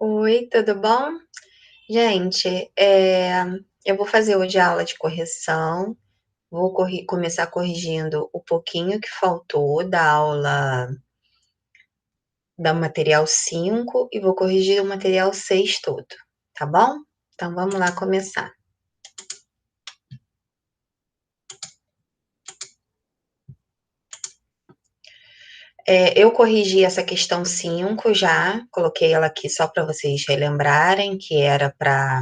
Oi, tudo bom? Gente, eu vou fazer hoje a aula de correção. Vou começar corrigindo o pouquinho que faltou da aula da material 5 e vou corrigir o material 6 todo, tá bom? Então vamos lá começar. Eu corrigi essa questão 5 já, coloquei ela aqui só para vocês relembrarem que era para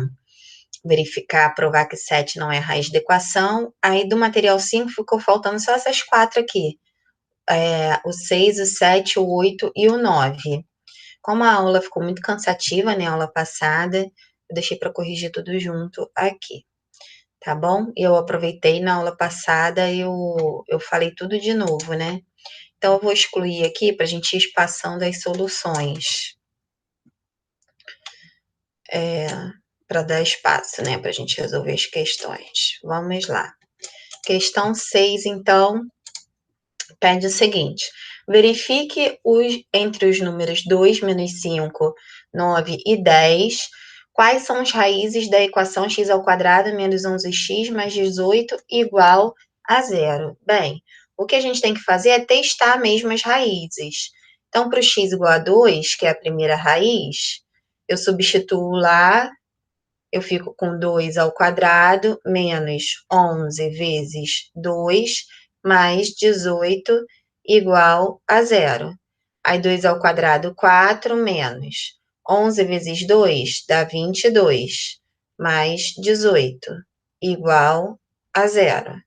verificar, provar que 7 não é raiz da equação. Aí do material 5 ficou faltando só essas 4 aqui. O 6, o 7, o 8 e o 9. Como a aula ficou muito cansativa, né, a aula passada, eu deixei para corrigir tudo junto aqui, tá bom? Eu aproveitei na aula passada, eu falei tudo de novo, né? Então, eu vou excluir aqui para a gente ir passando as soluções. Para dar espaço, né, para a gente resolver as questões. Vamos lá. Questão 6, então, pede o seguinte: verifique entre os números 2, menos 5, 9 e 10, quais são as raízes da equação x ao quadrado menos 11x mais 18 igual a zero. Bem, o que a gente tem que fazer é testar mesmo as raízes. Então, para o x igual a 2, que é a primeira raiz, eu substituo lá, eu fico com 2 ao quadrado menos 11 vezes 2 mais 18 igual a zero. Aí 2 ao quadrado, 4 menos 11 vezes 2 dá 22 mais 18 igual a zero.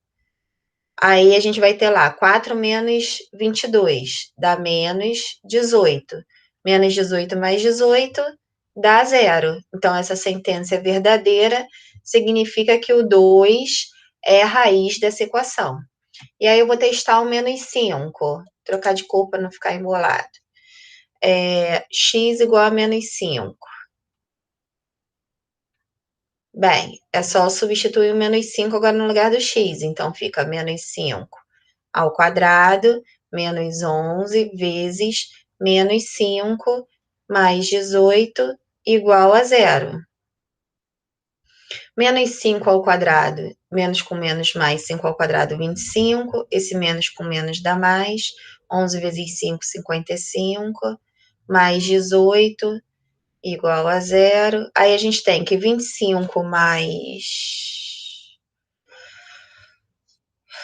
Aí a gente vai ter lá 4 menos 22 dá menos 18. Menos 18 mais 18 dá zero. Então, essa sentença é verdadeira, significa que o 2 é a raiz dessa equação. E aí eu vou testar o menos 5, trocar de cor para não ficar embolado. X igual a menos 5. Bem, é só substituir o menos 5 agora no lugar do x, então fica menos 5 ao quadrado, menos 11 vezes menos 5 mais 18 igual a zero. Menos 5 ao quadrado, menos com menos mais, 5 ao quadrado, 25. Esse menos com menos dá mais. 11 vezes 5, 55. Mais 18 igual a zero. Aí a gente tem que 25 mais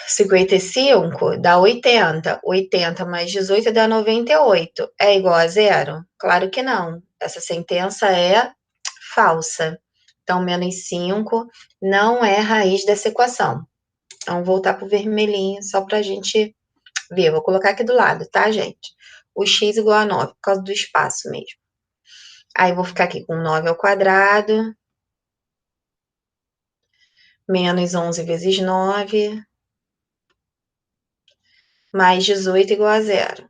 55 dá 80. 80 mais 18 dá 98. É igual a zero? Claro que não. Essa sentença é falsa. Então, menos 5 não é raiz dessa equação. Então, voltar para o vermelhinho, só para a gente ver. Vou colocar aqui do lado, tá, gente? O x igual a 9, por causa do espaço mesmo. Aí, vou ficar aqui com 9 ao quadrado, menos 11 vezes 9, mais 18 igual a zero.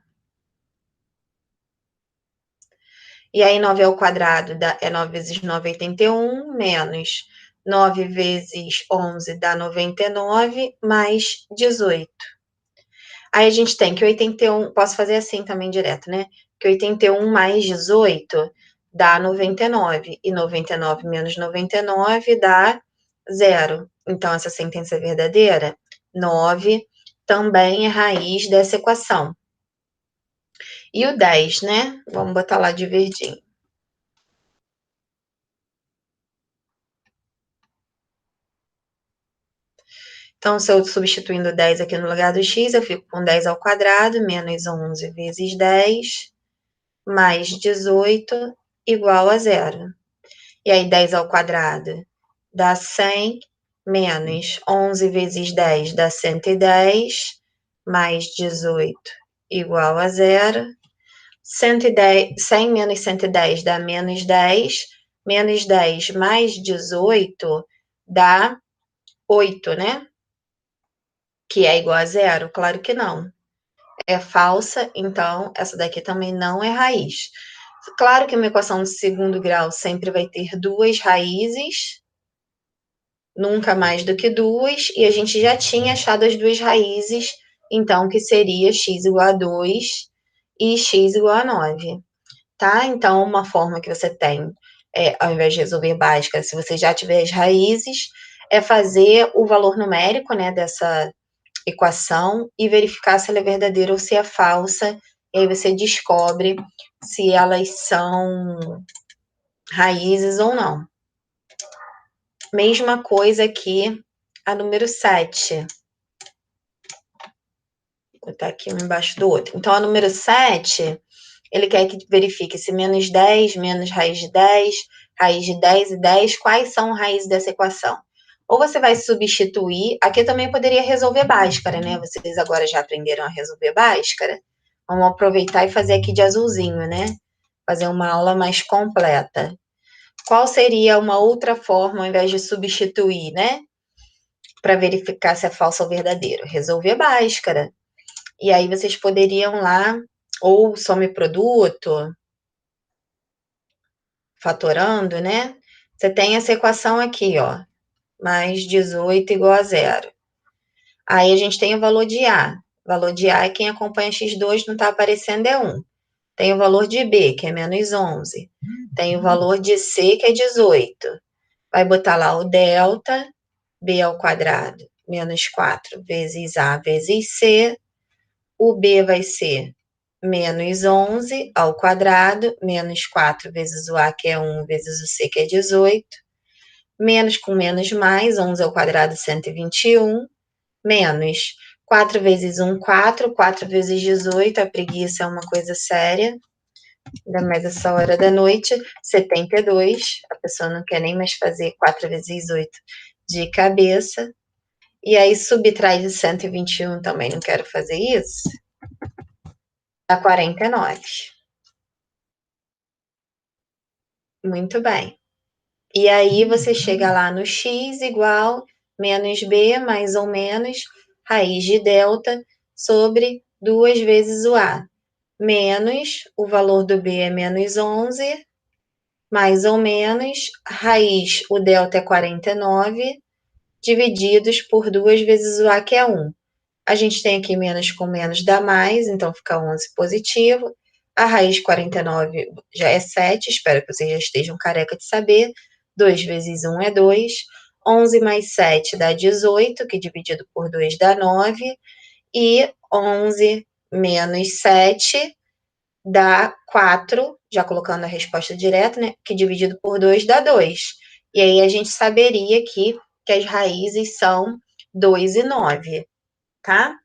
E aí, 9 ao quadrado é 9 vezes 9, 81, menos 9 vezes 11 dá 99, mais 18. Aí a gente tem que 81, posso fazer assim também direto, né? Que 81 mais 18 dá 99, e 99 menos 99 dá zero. Então, essa sentença é verdadeira? 9 também é raiz dessa equação. E o 10, né? Vamos botar lá de verdinho. Então, se eu substituindo 10 aqui no lugar do x, eu fico com 10 ao quadrado, menos 11 vezes 10, mais 18, igual a zero. E aí, 10 ao quadrado dá 100, menos 11 vezes 10 dá 110, mais 18 igual a zero. 110, 100 menos 110 dá menos 10, menos 10 mais 18 dá 8, né? Que é igual a zero? Claro que não. É falsa, então essa daqui também não é raiz. Claro que uma equação de segundo grau sempre vai ter duas raízes, nunca mais do que duas, e a gente já tinha achado as duas raízes, então que seria x igual a 2 e x igual a 9. tá? Então, uma forma que você tem, ao invés de resolver básica, se você já tiver as raízes, é fazer o valor numérico, né, dessa equação e verificar se ela é verdadeira ou se é falsa, e aí você descobre se elas são raízes ou não. Mesma coisa aqui, a número 7. Vou botar aqui um embaixo do outro. Então, a número 7, ele quer que verifique se menos 10, menos raiz de 10 e 10, quais são raízes dessa equação. Ou você vai substituir, aqui eu também poderia resolver Bhaskara, né? Vocês agora já aprenderam a resolver Bhaskara. Vamos aproveitar e fazer aqui de azulzinho, né? Fazer uma aula mais completa. Qual seria uma outra forma, ao invés de substituir, né? Para verificar se é falso ou verdadeiro? Resolver Bhaskara. E aí vocês poderiam lá, ou some produto, fatorando, né? Você tem essa equação aqui, ó, mais 18 igual a zero. Aí a gente tem o valor de A. O valor de A é quem acompanha x2, não está aparecendo, é 1. Tem o valor de B, que é menos 11. Tem o valor de C, que é 18. Vai botar lá o delta, B ao quadrado, menos 4 vezes A vezes C. O B vai ser menos 11 ao quadrado, menos 4 vezes o A, que é 1, vezes o C, que é 18. Menos com menos mais, 11 ao quadrado, 121. Menos 4 vezes 1, 4. 4 vezes 18, a preguiça é uma coisa séria. Ainda mais essa hora da noite, 72. A pessoa não quer nem mais fazer 4 vezes 8 de cabeça. E aí, subtrai de 121 também, não quero fazer isso. Dá 49. Muito bem. E aí, você chega lá no x igual menos b mais ou menos raiz de delta sobre 2 vezes o a. Menos, o valor do b é menos 11, mais ou menos, raiz, o delta é 49, divididos por 2 vezes o a, que é 1. A gente tem aqui menos com menos dá mais, então fica 11 positivo. A raiz de 49 já é 7, espero que vocês já estejam careca de saber. 2 vezes 1 é 2. 11 mais 7 dá 18, que dividido por 2 dá 9. E 11 menos 7 dá 4, já colocando a resposta direta, né? Que dividido por 2 dá 2. E aí a gente saberia aqui que as raízes são 2 e 9, tá?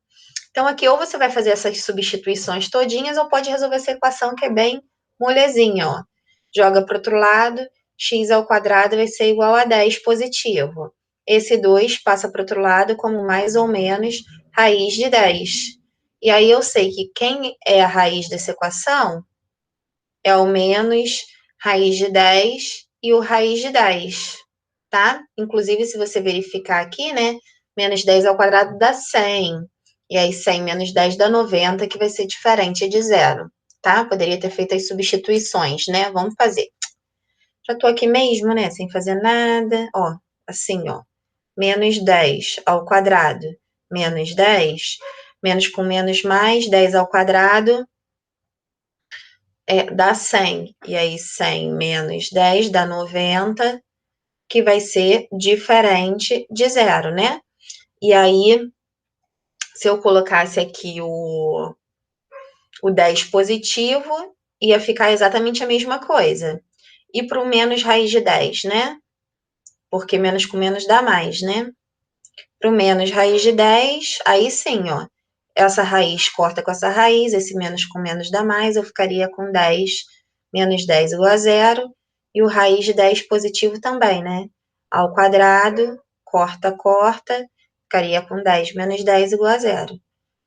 Então, aqui ou você vai fazer essas substituições todinhas, ou pode resolver essa equação que é bem molezinha, ó. Joga para o outro lado, x ao quadrado vai ser igual a 10 positivo. Esse 2 passa para o outro lado como mais ou menos raiz de 10. E aí eu sei que quem é a raiz dessa equação é o menos raiz de 10 e o raiz de 10, tá? Inclusive, se você verificar aqui, né, menos 10 ao quadrado dá 100. E aí, 100 menos 10 dá 90, que vai ser diferente de zero, tá? Poderia ter feito as substituições, né? Vamos fazer. Já tô aqui mesmo, né, sem fazer nada. Ó, assim, ó. Menos 10 ao quadrado, menos 10. Menos com menos mais, 10 ao quadrado, dá 100. E aí, 100 menos 10 dá 90, que vai ser diferente de zero, né? E aí, se eu colocasse aqui o 10 positivo, ia ficar exatamente a mesma coisa. E para o menos raiz de 10, né? Porque menos com menos dá mais, né? Para o menos raiz de 10, aí sim, ó. Essa raiz corta com essa raiz, esse menos com menos dá mais, eu ficaria com 10, menos 10 igual a zero. E o raiz de 10 positivo também, né? Ao quadrado, corta, corta, ficaria com 10 menos 10 igual a zero.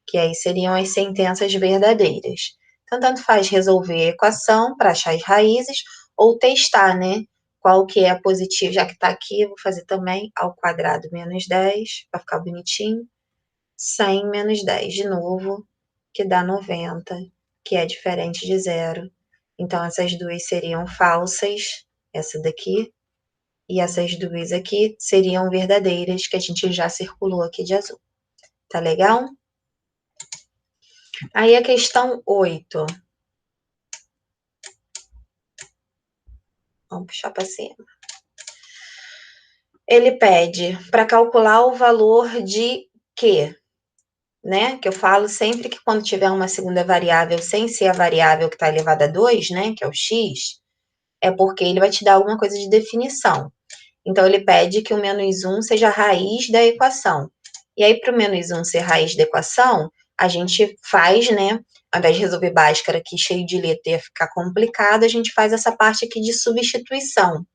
Que aí seriam as sentenças verdadeiras. Então, tanto faz resolver a equação para achar as raízes ou testar, né? Qual que é positivo, já que está aqui, eu vou fazer também ao quadrado menos 10, para ficar bonitinho. 100 menos 10 de novo, que dá 90, que é diferente de zero. Então, essas duas seriam falsas, essa daqui, e essas duas aqui seriam verdadeiras, que a gente já circulou aqui de azul. Tá legal? Aí a questão 8. Vamos puxar para cima. Ele pede para calcular o valor de Q, né? Que eu falo sempre que quando tiver uma segunda variável sem ser a variável que está elevada a 2, né? Que é o x, é porque ele vai te dar alguma coisa de definição. Então, ele pede que o menos 1 seja a raiz da equação. E aí, para o menos 1 ser raiz da equação, a gente faz, né? Ao invés de resolver Bhaskara aqui cheio de letra ia ficar complicado, a gente faz essa parte aqui de substituição.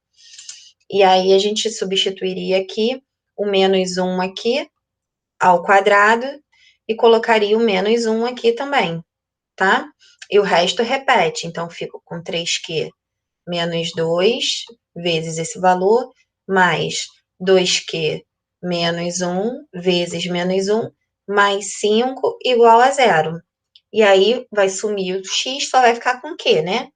E aí, a gente substituiria aqui o menos 1 aqui ao quadrado e colocaria o menos 1 aqui também, tá? E o resto repete. Então, fico com 3Q menos 2 vezes esse valor, mais 2Q menos 1 vezes menos 1, mais 5 igual a 0. E aí, vai sumir o x, só vai ficar com o Q, né?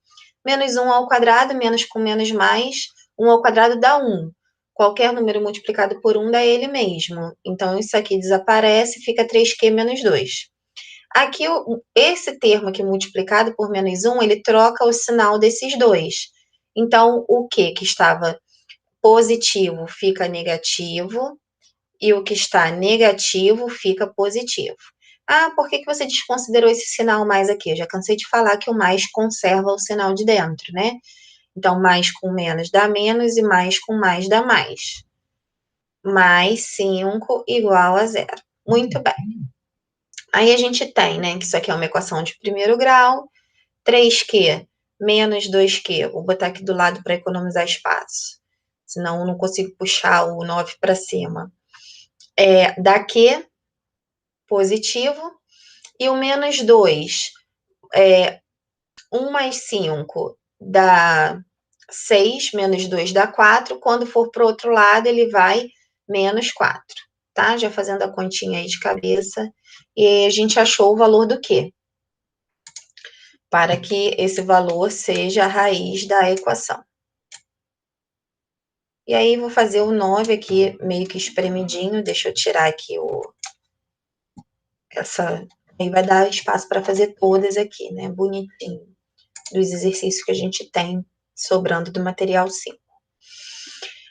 Menos 1 ao quadrado, menos com menos mais, 1 ao quadrado dá 1. Qualquer número multiplicado por 1 dá ele mesmo. Então, isso aqui desaparece, fica 3Q menos 2. Aqui, esse termo aqui multiplicado por menos 1, ele troca o sinal desses dois. Então, o Q que estava positivo fica negativo e o que está negativo fica positivo. Ah, por que você desconsiderou esse sinal mais aqui? Eu já cansei de falar que o mais conserva o sinal de dentro, né? Então, mais com menos dá menos e mais com mais dá mais. Mais 5 igual a 0. Muito bem. Aí a gente tem, né, que isso aqui é uma equação de primeiro grau, 3Q menos 2Q. Vou botar aqui do lado para economizar espaço, senão eu não consigo puxar o 9 para cima. Dá Q positivo, e o menos 2, 1 mais 5 dá 6, menos 2 dá 4, quando for para o outro lado ele vai menos 4, tá? Já fazendo a continha aí de cabeça, e a gente achou o valor do Q, para que esse valor seja a raiz da equação. E aí, vou fazer o 9 aqui, meio que espremidinho, deixa eu tirar aqui aí vai dar espaço para fazer todas aqui, né, bonitinho, dos exercícios que a gente tem sobrando do material 5.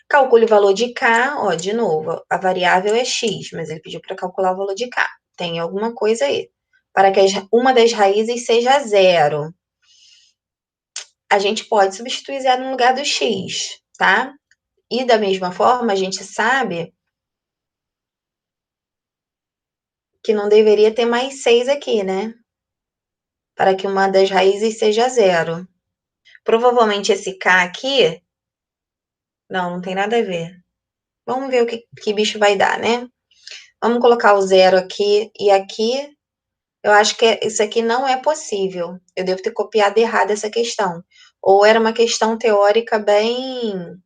Calcule o valor de K, ó, de novo, a variável é X, mas ele pediu para calcular o valor de K. Tem alguma coisa aí. Para que uma das raízes seja 0. A gente pode substituir 0 no lugar do X, tá? E da mesma forma, a gente sabe que não deveria ter mais 6 aqui, né? Para que uma das raízes seja 0. Provavelmente esse K aqui, não tem nada a ver. Vamos ver o que bicho vai dar, né? Vamos colocar o 0 aqui e aqui. Eu acho que isso aqui não é possível. Eu devo ter copiado errado essa questão. Ou era uma questão teórica bem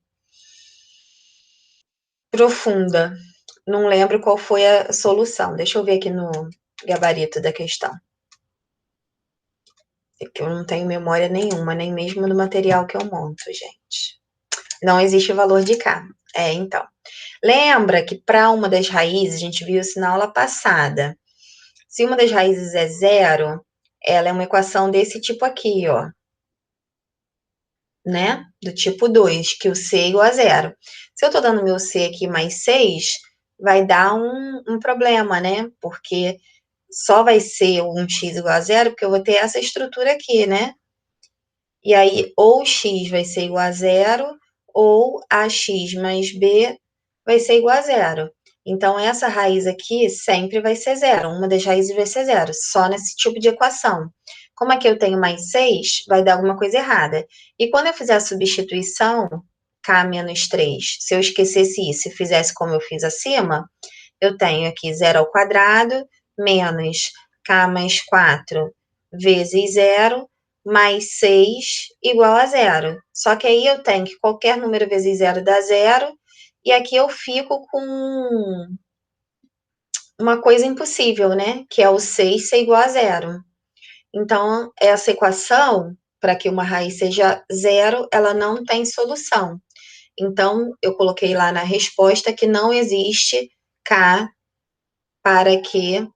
profunda. Não lembro qual foi a solução. Deixa eu ver aqui no gabarito da questão. É que eu não tenho memória nenhuma, nem mesmo do material que eu monto, gente. Não existe o valor de K. Então. Lembra que para uma das raízes, a gente viu isso na aula passada. Se uma das raízes é 0, ela é uma equação desse tipo aqui, ó. Né? Do tipo 2, que o C é igual a 0. Se eu tô dando meu C aqui mais 6, vai dar um problema, né? Porque só vai ser um x igual a 0 porque eu vou ter essa estrutura aqui, né? E aí, ou x vai ser igual a 0, ou ax mais b vai ser igual a 0. Então, essa raiz aqui sempre vai ser 0. Uma das raízes vai ser 0, só nesse tipo de equação. Como aqui eu tenho mais 6, vai dar alguma coisa errada. E quando eu fizer a substituição, k menos 3, se eu esquecesse isso e fizesse como eu fiz acima, eu tenho aqui 0 ao quadrado, menos k mais 4 vezes 0, mais 6 igual a 0. Só que aí eu tenho que qualquer número vezes 0 dá 0, e aqui eu fico com uma coisa impossível, né? Que é o 6 ser igual a 0. Então, essa equação, para que uma raiz seja 0, ela não tem solução. Então, eu coloquei lá na resposta que não existe K para que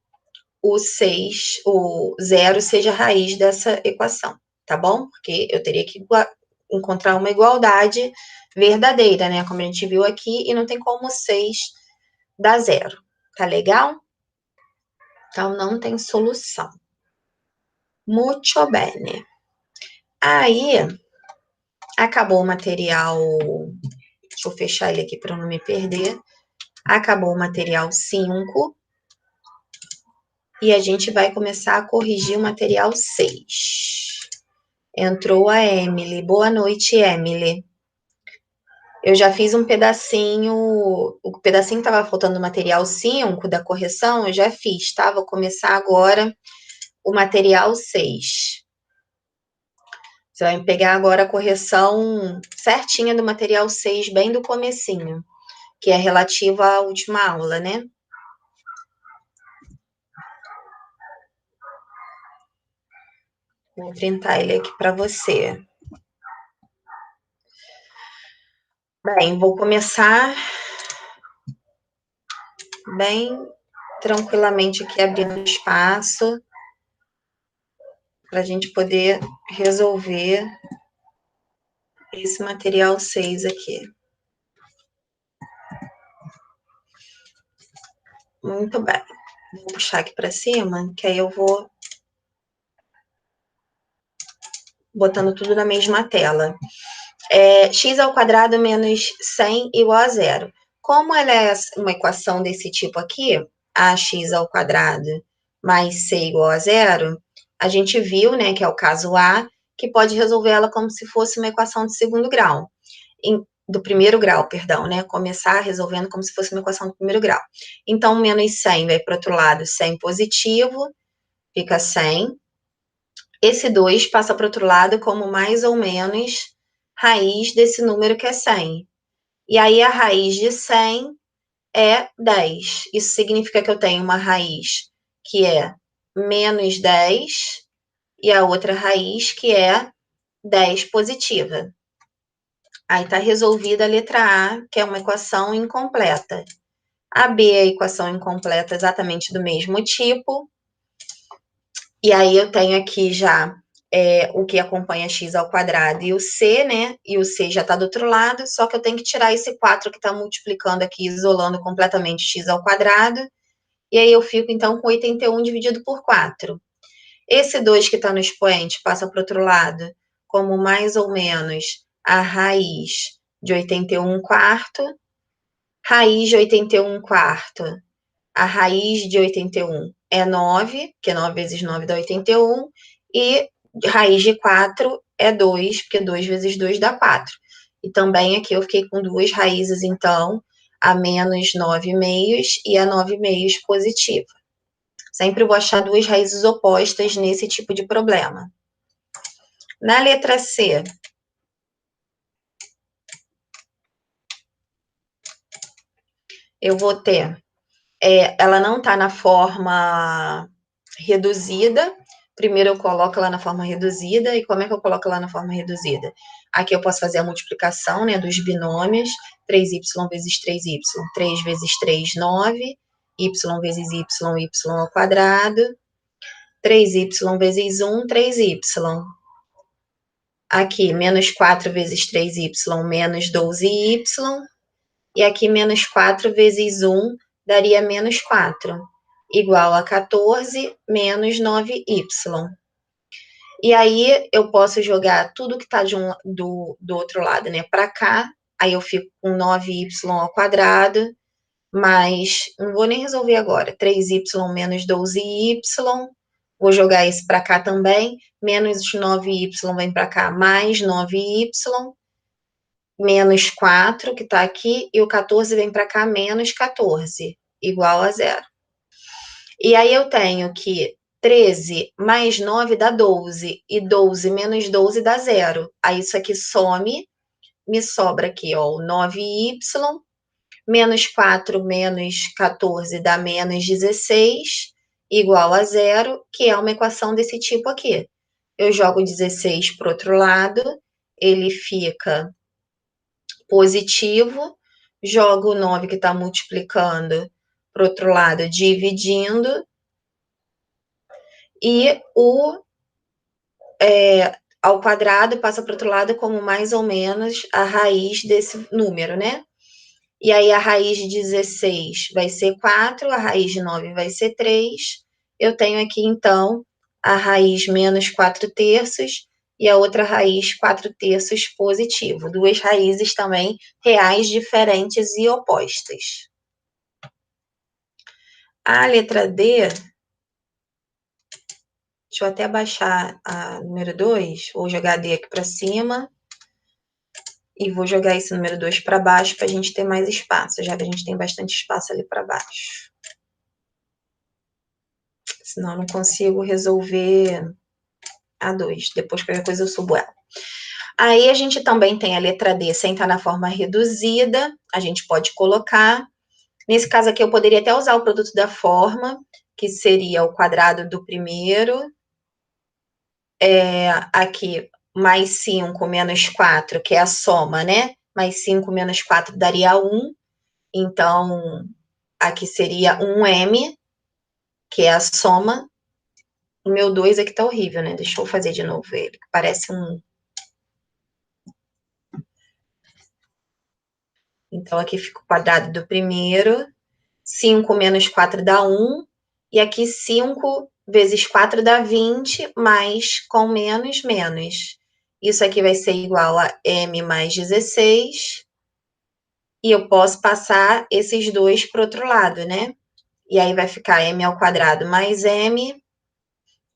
o 0 seja a raiz dessa equação, tá bom? Porque eu teria que encontrar uma igualdade verdadeira, né? Como a gente viu aqui, e não tem como 6 dar 0. Tá legal? Então, não tem solução. Muito bene. Aí, acabou o material. Deixa eu fechar ele aqui para não me perder. Acabou o material 5. E a gente vai começar a corrigir o material 6. Entrou a Emily. Boa noite, Emily. Eu já fiz um pedacinho, o pedacinho que estava faltando do material 5 da correção, eu já fiz, tá? Vou começar agora o material 6. Você vai pegar agora a correção certinha do material 6, bem do comecinho, que é relativa à última aula, né? Vou printar ele aqui para você. Bem, vou começar bem tranquilamente aqui, abrindo espaço para a gente poder resolver esse material 6 aqui. Muito bem. Vou puxar aqui para cima, que aí eu vou botando tudo na mesma tela. X ao quadrado menos 100 igual a zero. Como ela é uma equação desse tipo aqui, ax ao quadrado mais c igual a zero, a gente viu, né, que é o caso A, que pode resolver ela como se fosse uma equação de segundo grau. Do primeiro grau, perdão, né? Começar resolvendo como se fosse uma equação do primeiro grau. Então, menos 100 vai para o outro lado, 100 positivo, fica 100. Esse 2 passa para o outro lado como mais ou menos raiz desse número que é 100. E aí, a raiz de 100 é 10. Isso significa que eu tenho uma raiz que é menos 10 e a outra raiz que é 10 positiva. Aí está resolvida a letra A, que é uma equação incompleta. A B é a equação incompleta exatamente do mesmo tipo. E aí eu tenho aqui já o que acompanha x ao quadrado e o c, né? E o c já está do outro lado, só que eu tenho que tirar esse 4 que está multiplicando aqui, isolando completamente x ao quadrado. E aí eu fico, então, com 81 dividido por 4. Esse 2 que está no expoente passa para o outro lado, como mais ou menos a raiz de 81 quarto. Raiz de 81 quarto. A raiz de 81 é 9, porque 9 vezes 9 dá 81, e raiz de 4 é 2, porque 2 vezes 2 dá 4. E também aqui eu fiquei com duas raízes, então, a menos 9 meios e a 9 meios positiva. Sempre vou achar duas raízes opostas nesse tipo de problema. Na letra C, eu vou ter, ela não está na forma reduzida. Primeiro eu coloco ela na forma reduzida, e como é que eu coloco ela na forma reduzida? Aqui eu posso fazer a multiplicação, né, dos binômios, 3y vezes 3y, 3 vezes 3, 9, y vezes y, y ao quadrado, 3y vezes 1, 3y. Aqui, menos 4 vezes 3y, menos 12y, e aqui menos 4 vezes 1 daria menos 4, igual a 14 menos 9y. E aí eu posso jogar tudo que está do outro lado, né, para cá, aí eu fico com 9y ao quadrado, mais, não vou nem resolver agora, 3y menos 12y, vou jogar esse para cá também, menos 9y vem para cá, mais 9y, menos 4, que está aqui, e o 14 vem para cá, menos 14, igual a zero. E aí eu tenho que 13 mais 9 dá 12, e 12 menos 12 dá zero. Aí isso aqui some, me sobra aqui, ó, o 9y, menos 4 menos 14 dá menos 16, igual a zero, que é uma equação desse tipo aqui. Eu jogo 16 para o outro lado, ele fica positivo, jogo o 9 que está multiplicando para o outro lado, dividindo, e ao quadrado passa para o outro lado como mais ou menos a raiz desse número, né? E aí a raiz de 16 vai ser 4, a raiz de 9 vai ser 3. Eu tenho aqui, então, a raiz menos 4 terços e a outra raiz 4 terços positivo. Duas raízes também reais diferentes e opostas. A letra D, deixa eu até baixar a número 2, vou jogar a D aqui para cima. E vou jogar esse número 2 para baixo para a gente ter mais espaço, já que a gente tem bastante espaço ali para baixo. Senão eu não consigo resolver a 2. Depois, qualquer coisa, eu subo ela. Aí a gente também tem a letra D sem estar na forma reduzida. A gente pode colocar. Nesse caso aqui, eu poderia até usar o produto da forma, que seria o quadrado do primeiro. Aqui, mais 5 menos 4, que é a soma, né? Mais 5 menos 4 daria 1. Então, aqui seria 1m, que é a soma. O meu 2 aqui tá horrível, né? Deixa eu fazer de novo ele, que parece um... Então, aqui fica o quadrado do primeiro. 5 menos 4 dá 1. E aqui 5 vezes 4 dá 20, mais com menos, menos. Isso aqui vai ser igual a m mais 16. E eu posso passar esses dois para o outro lado, né? E aí vai ficar m ao quadrado mais m.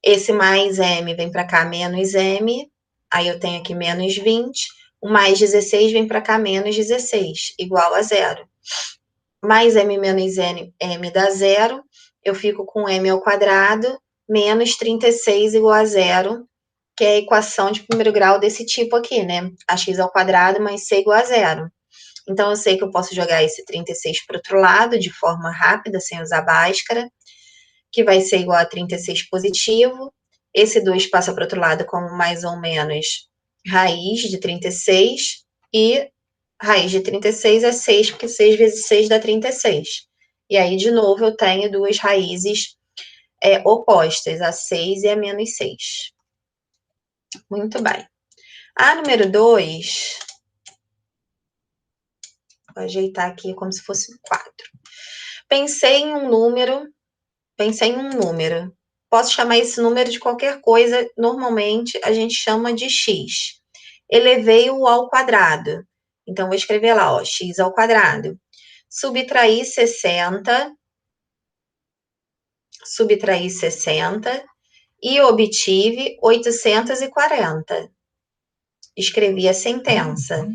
Esse mais m vem para cá, menos m. Aí eu tenho aqui menos 20. O mais 16 vem para cá, menos 16, igual a zero. Mais m menos m dá zero. Eu fico com m ao quadrado, menos 36 igual a zero, que é a equação de primeiro grau desse tipo aqui, né? Ax ao quadrado mais c igual a zero. Então, eu sei que eu posso jogar esse 36 para o outro lado, de forma rápida, sem usar Bhaskara, que vai ser igual a 36 positivo. Esse 2 passa para o outro lado como mais ou menos raiz de 36. E raiz de 36 é 6, porque 6 vezes 6 dá 36. E aí, de novo, eu tenho duas raízes opostas, a 6 e a menos 6. Muito bem. A número 2... Vou ajeitar aqui como se fosse um quadro. Pensei em um número. Posso chamar esse número de qualquer coisa. Normalmente, a gente chama de x. Elevei-o ao quadrado. Então, vou escrever lá, ó, x ao quadrado. Subtraí 60 e obtive 840. Escrevi a sentença.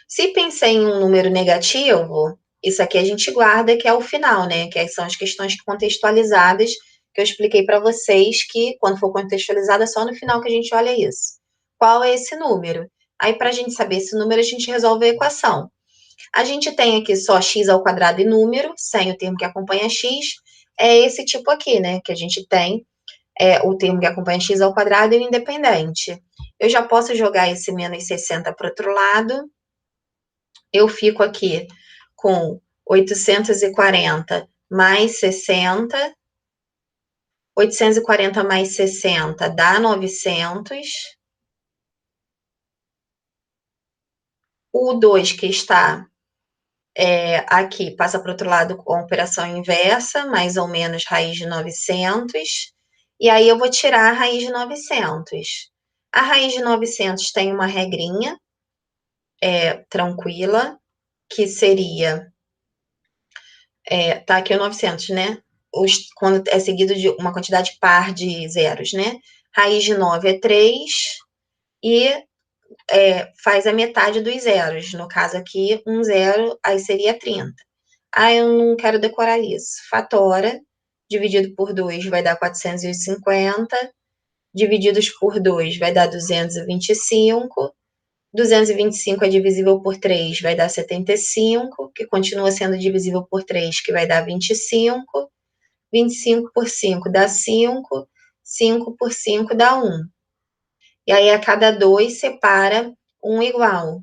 Se pensei em um número negativo, isso aqui a gente guarda, que é o final, né? Que são as questões contextualizadas, que eu expliquei para vocês que, quando for contextualizada, é só no final que a gente olha isso. Qual é esse número? Aí, para a gente saber esse número, a gente resolve a equação. A gente tem aqui só x ao quadrado e número, sem o termo que acompanha x. É esse tipo aqui, né? Que a gente tem o termo que acompanha x ao quadrado e o independente. Eu já posso jogar esse menos 60 para o outro lado. Eu fico aqui com 840 mais 60. 840 mais 60 dá 900. O 2 que está aqui passa para o outro lado com a operação inversa, mais ou menos raiz de 900. E aí eu vou tirar a raiz de 900. A raiz de 900 tem uma regrinha tranquila, que seria... tá aqui o 900, né? Quando é seguido de uma quantidade par de zeros, né? Raiz de 9 é 3 e faz a metade dos zeros. No caso aqui, um zero, aí seria 30. Eu não quero decorar isso. Fatora, dividido por 2 vai dar 450, divididos por 2 vai dar 225, 225 é divisível por 3, vai dar 75, que continua sendo divisível por 3, que vai dar 25. 25 por 5 dá 5, 5 por 5 dá 1. E aí, a cada 2 separa um igual,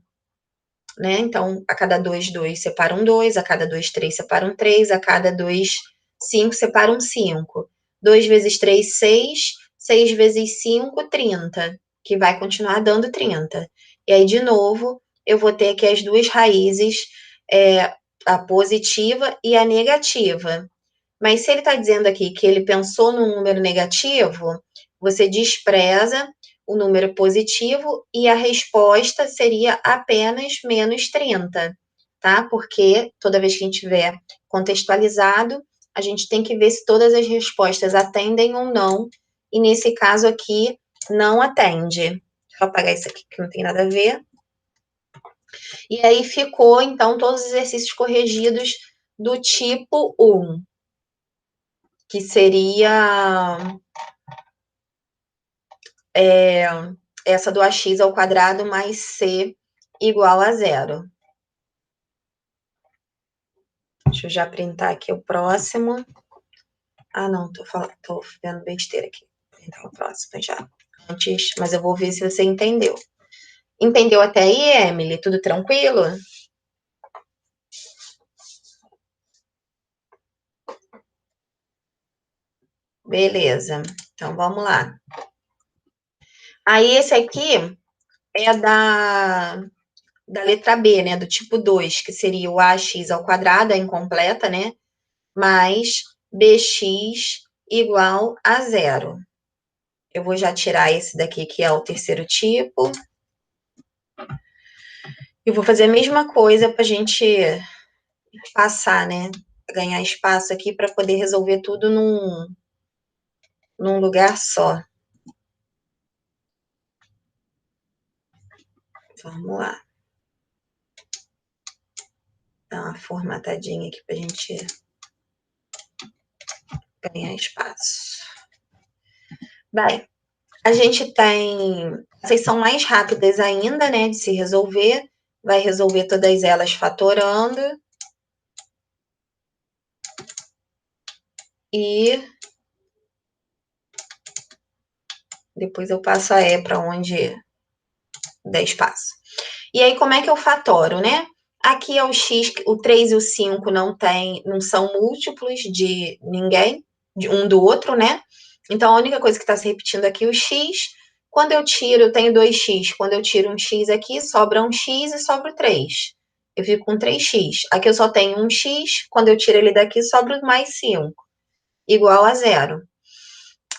né? Então, a cada 2, 2 separa um 2, a cada 2, 3 separa um 3, a cada 2, 5 separa um 5. 2 vezes 3, 6, 6 vezes 5, 30. que vai continuar dando 30. E aí, de novo, eu vou ter aqui as duas raízes, a positiva e a negativa. Mas se ele está dizendo aqui que ele pensou num número negativo, você despreza o número positivo e a resposta seria apenas menos 30, tá? Porque toda vez que a gente tiver contextualizado, a gente tem que ver se todas as respostas atendem ou não, e nesse caso aqui, não atende. Deixa eu apagar isso aqui que não tem nada a ver. E aí ficou, então, todos os exercícios corrigidos do tipo 1, que seria essa do ax ao quadrado mais c igual a 0. Deixa eu já printar aqui o próximo. Ah, não, tô vendo besteira aqui. Vou printar o próximo já. Antes, mas eu vou ver se você entendeu. Entendeu até aí, Emily? Tudo tranquilo? Beleza. Então, vamos lá. Aí, esse aqui é da letra B, né? Do tipo 2, que seria o ax ao quadrado, a incompleta, né? Mais bx igual a 0. Eu vou já tirar esse daqui, que é o terceiro tipo. E vou fazer a mesma coisa para a gente passar, né? Ganhar espaço aqui para poder resolver tudo num lugar só. Vamos lá. Dar uma formatadinha aqui para a gente ganhar espaço. Bem, a gente tem... Essas são mais rápidas ainda, né? De se resolver. Vai resolver todas elas fatorando. E depois eu passo a E para onde der espaço. E aí, como é que eu fatoro, né? Aqui é o x, o 3 e o 5 não são múltiplos de ninguém, de um do outro, né? Então, a única coisa que está se repetindo aqui é o x. Quando eu tiro, eu tenho 2x. Quando eu tiro um x aqui, sobra um x e sobra o 3. Eu fico com 3x. Aqui eu só tenho um x. Quando eu tiro ele daqui, sobra mais 5. Igual a 0.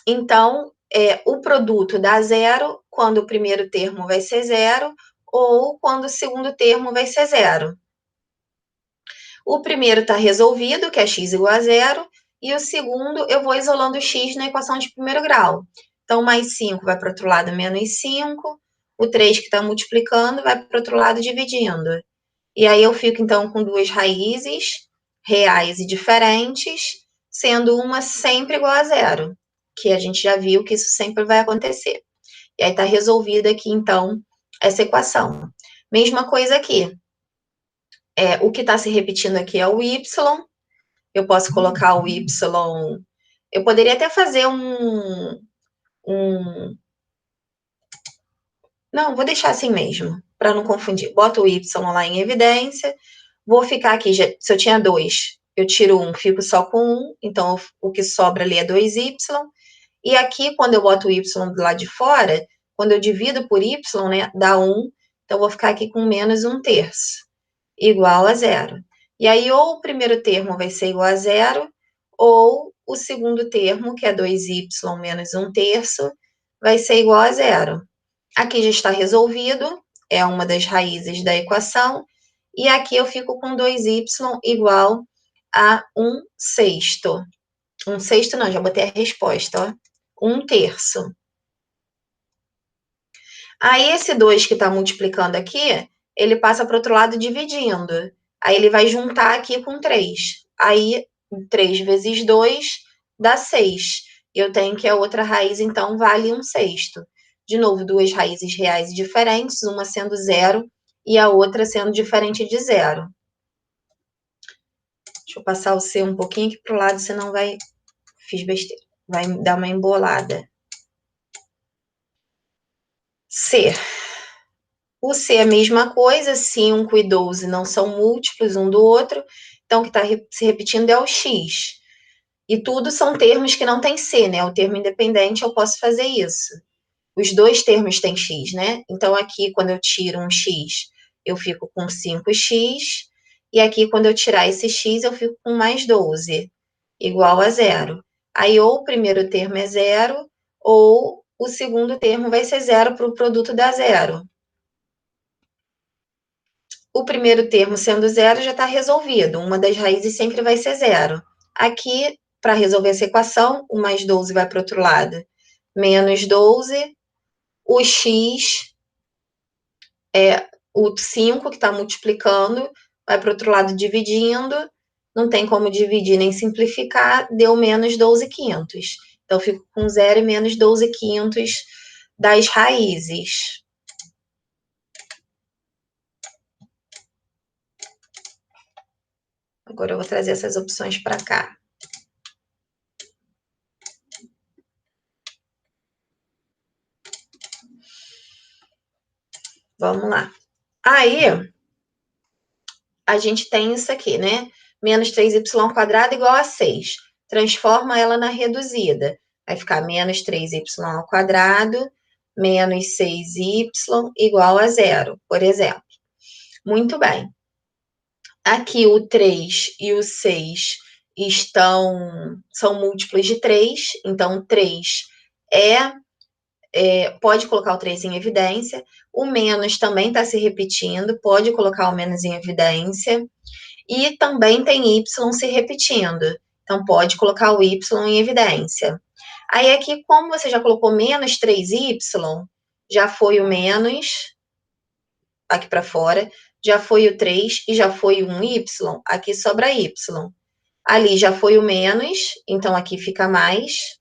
Então, o produto dá 0 quando o primeiro termo vai ser 0 ou quando o segundo termo vai ser 0. O primeiro está resolvido, que é x igual a 0, e o segundo eu vou isolando o x na equação de primeiro grau. Então, mais 5 vai para o outro lado, menos 5. O 3 que está multiplicando vai para o outro lado, dividindo. E aí eu fico, então, com duas raízes reais e diferentes, sendo uma sempre igual a 0, que a gente já viu que isso sempre vai acontecer. E aí está resolvida aqui, então, essa equação. Mesma coisa aqui. O que está se repetindo aqui é o y. Eu posso colocar o y... Eu poderia até fazer Não, vou deixar assim mesmo, para não confundir. Boto o y lá em evidência. Vou ficar aqui, se eu tinha 2, eu tiro 1, fico só com 1. Então, o que sobra ali é 2y. E aqui, quando eu boto o y do lado de fora, quando eu divido por y, né, dá 1. Então, eu vou ficar aqui com menos 1/3, igual a 0. E aí, ou o primeiro termo vai ser igual a 0, ou o segundo termo, que é 2y menos 1/3, vai ser igual a 0. Aqui já está resolvido, é uma das raízes da equação. E aqui eu fico com 2y igual a 1/6. 1/6 não, já botei a resposta, ó. 1/3. Aí esse 2 que está multiplicando aqui, ele passa para o outro lado dividindo. Aí ele vai juntar aqui com 3. Aí 3 vezes 2 dá 6. Eu tenho que a outra raiz, então, vale 1/6. De novo, duas raízes reais diferentes, uma sendo 0 e a outra sendo diferente de 0. Deixa eu passar o C um pouquinho aqui para o lado, senão vai... Fiz besteira. Vai dar uma embolada. C. O C é a mesma coisa, 5 e 12 não são múltiplos um do outro, então o que está se repetindo é o x. E tudo são termos que não tem C, né? O termo independente eu posso fazer isso. os dois termos têm x, né? Então, aqui, quando eu tiro um x, eu fico com 5x, e aqui, quando eu tirar esse x, eu fico com mais 12, igual a zero. Aí, ou o primeiro termo é zero, ou o segundo termo vai ser zero para o produto dar zero. O primeiro termo sendo zero já está resolvido, uma das raízes sempre vai ser zero. Aqui, para resolver essa equação, o mais 12 vai para o outro lado, menos 12, o x é o 5 que está multiplicando, vai para o outro lado dividindo, não tem como dividir nem simplificar, deu menos 12/500. Então, fico com 0 e menos 12/500 das raízes. Agora eu vou trazer essas opções para cá. Vamos lá. Aí, a gente tem isso aqui, né? Menos 3y² igual a 6. Transforma ela na reduzida. Vai ficar menos 3y² menos 6y igual a 0, por exemplo. Muito bem. Aqui o 3 e o 6 são múltiplos de 3, então 3 pode colocar o 3 em evidência. O menos também está se repetindo, pode colocar o menos em evidência. E também tem y se repetindo, então pode colocar o y em evidência. Aí aqui, como você já colocou menos 3y, já foi o menos, aqui para fora, já foi o 3 e já foi um y, aqui sobra y. Ali já foi o menos, então aqui fica mais.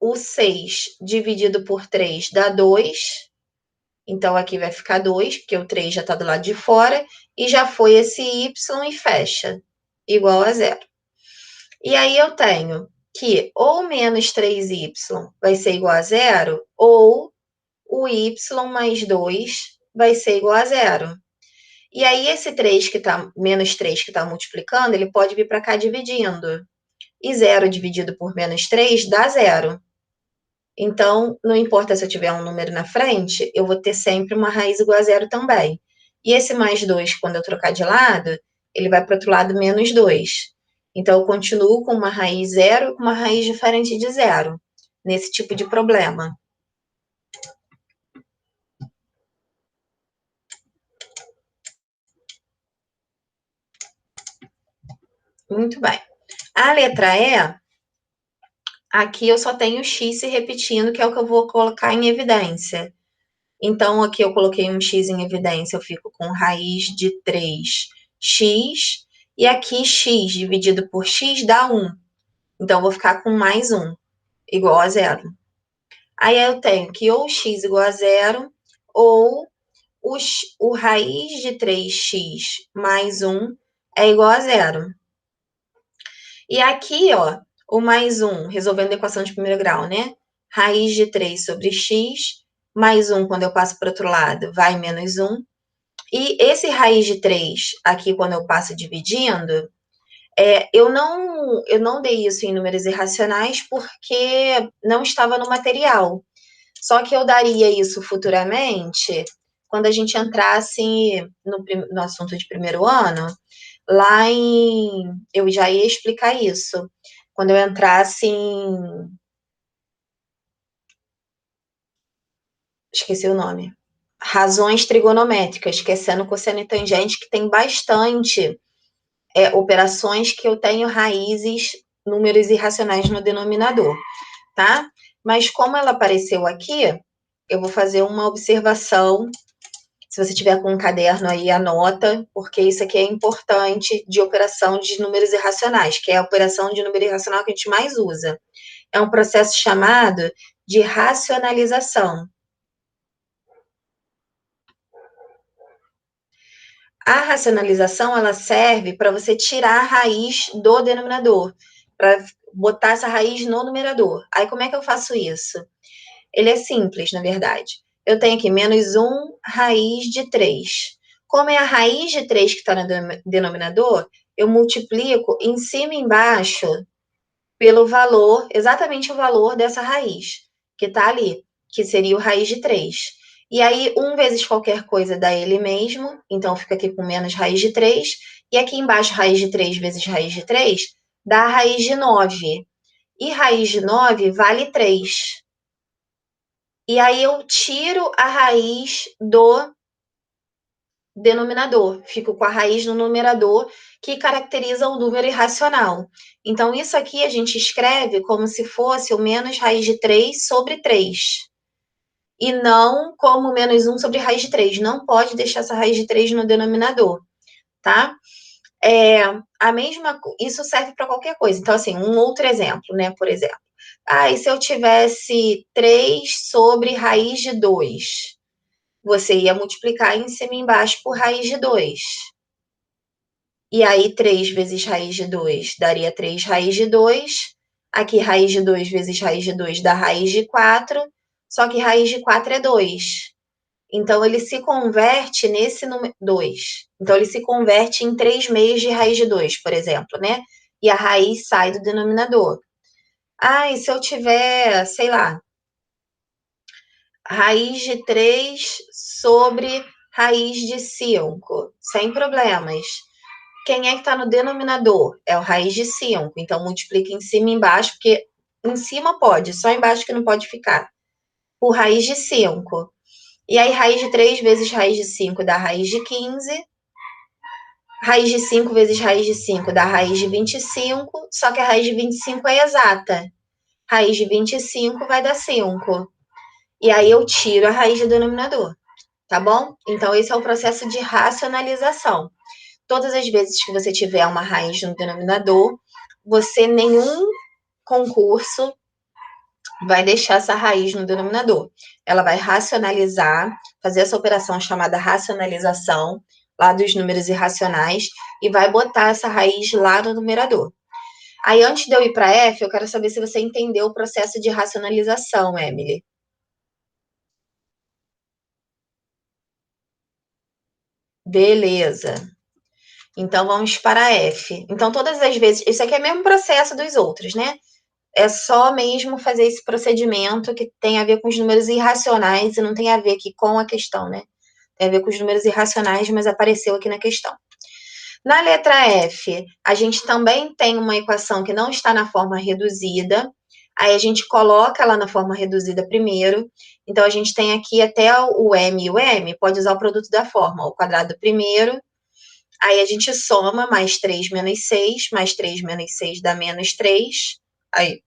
O 6 dividido por 3 dá 2, então aqui vai ficar 2, porque o 3 já está do lado de fora, e já foi esse y e fecha, igual a 0. E aí eu tenho que ou menos 3y vai ser igual a 0, ou o y mais 2 vai ser igual a 0. E aí esse 3 que tá, menos 3 que está multiplicando, ele pode vir para cá dividindo. E 0 dividido por menos 3 dá 0. Então, não importa se eu tiver um número na frente, eu vou ter sempre uma raiz igual a 0 também. E esse mais 2, quando eu trocar de lado, ele vai para o outro lado menos 2. Então, eu continuo com uma raiz 0 e com uma raiz diferente de 0, nesse tipo de problema. Muito bem. A letra E, aqui eu só tenho x se repetindo, que é o que eu vou colocar em evidência. Então, aqui eu coloquei um x em evidência, eu fico com raiz de 3x, e aqui x dividido por x dá 1. Então, eu vou ficar com mais 1, igual a 0. Aí eu tenho que ou x igual a 0, ou o raiz de 3x mais 1 é igual a 0. E aqui, ó, o mais 1, resolvendo a equação de primeiro grau, né? Raiz de 3 sobre x, mais 1, quando eu passo para o outro lado, vai menos 1. E esse raiz de 3, aqui, quando eu passo dividindo, eu não dei isso em números irracionais porque não estava no material. Só que eu daria isso futuramente quando a gente entrasse no assunto de primeiro ano, eu já ia explicar isso. Quando eu entrasse esqueci o nome, razões trigonométricas, que é seno, cosseno e tangente, que tem bastante operações que eu tenho raízes, números irracionais no denominador, tá? Mas como ela apareceu aqui, eu vou fazer uma observação. Se você tiver com um caderno aí, anota, porque isso aqui é importante de operação de números irracionais, que é a operação de número irracional que a gente mais usa. É um processo chamado de racionalização. A racionalização, ela serve para você tirar a raiz do denominador, para botar essa raiz no numerador. Aí, como é que eu faço isso? Ele é simples, na verdade. Eu tenho aqui menos 1 raiz de 3. Como é a raiz de 3 que está no denominador, eu multiplico em cima e embaixo pelo valor, exatamente o valor dessa raiz. que está ali, que seria o raiz de 3. E aí, 1 vezes qualquer coisa dá ele mesmo, então fica aqui com menos raiz de 3. E aqui embaixo, raiz de 3 vezes raiz de 3 dá a raiz de 9. E raiz de 9 vale 3. E aí eu tiro a raiz do denominador, fico com a raiz no numerador, que caracteriza o número irracional. Então, isso aqui a gente escreve como se fosse o menos raiz de 3 sobre 3. E não como menos 1 sobre raiz de 3. Não pode deixar essa raiz de 3 no denominador, tá? Isso serve para qualquer coisa. Então, assim, um outro exemplo, né? Por exemplo, e se eu tivesse 3 sobre raiz de 2? Você ia multiplicar em cima e embaixo por raiz de 2. E aí, 3 vezes raiz de 2 daria 3 raiz de 2. Aqui, raiz de 2 vezes raiz de 2 dá raiz de 4. Só que raiz de 4 é 2. Então, ele se converte nesse número 2. Então, ele se converte em 3 meios de raiz de 2, por exemplo, né? E a raiz sai do denominador. E se eu tiver, sei lá, raiz de 3 sobre raiz de 5, sem problemas. Quem é que está no denominador? É o raiz de 5. Então, multiplica em cima e embaixo, porque em cima pode, só embaixo que não pode ficar. Por raiz de 5. E aí, raiz de 3 vezes raiz de 5 dá raiz de 15. Raiz de 5 vezes raiz de 5 dá raiz de 25. Só que a raiz de 25 é exata. Raiz de 25 vai dar 5. E aí, eu tiro a raiz do denominador. Tá bom? Então, esse é o processo de racionalização. Todas as vezes que você tiver uma raiz no denominador, nenhum concurso vai deixar essa raiz no denominador. Ela vai racionalizar, fazer essa operação chamada racionalização, lá dos números irracionais, e vai botar essa raiz lá no numerador. Aí, antes de eu ir para F, eu quero saber se você entendeu o processo de racionalização, Emily. Beleza. Então, vamos para F. Então, todas as vezes... Isso aqui é o mesmo processo dos outros, né? É só mesmo fazer esse procedimento que tem a ver com os números irracionais e não tem a ver aqui com a questão, né? Tem a ver com os números irracionais, mas apareceu aqui na questão. Na letra F, a gente também tem uma equação que não está na forma reduzida. Aí a gente coloca ela na forma reduzida primeiro. Então, a gente tem aqui até o M e o M, pode usar o produto da forma, o quadrado primeiro. Aí a gente soma mais 3 menos 6, mais 3 menos 6 dá menos 3. Aí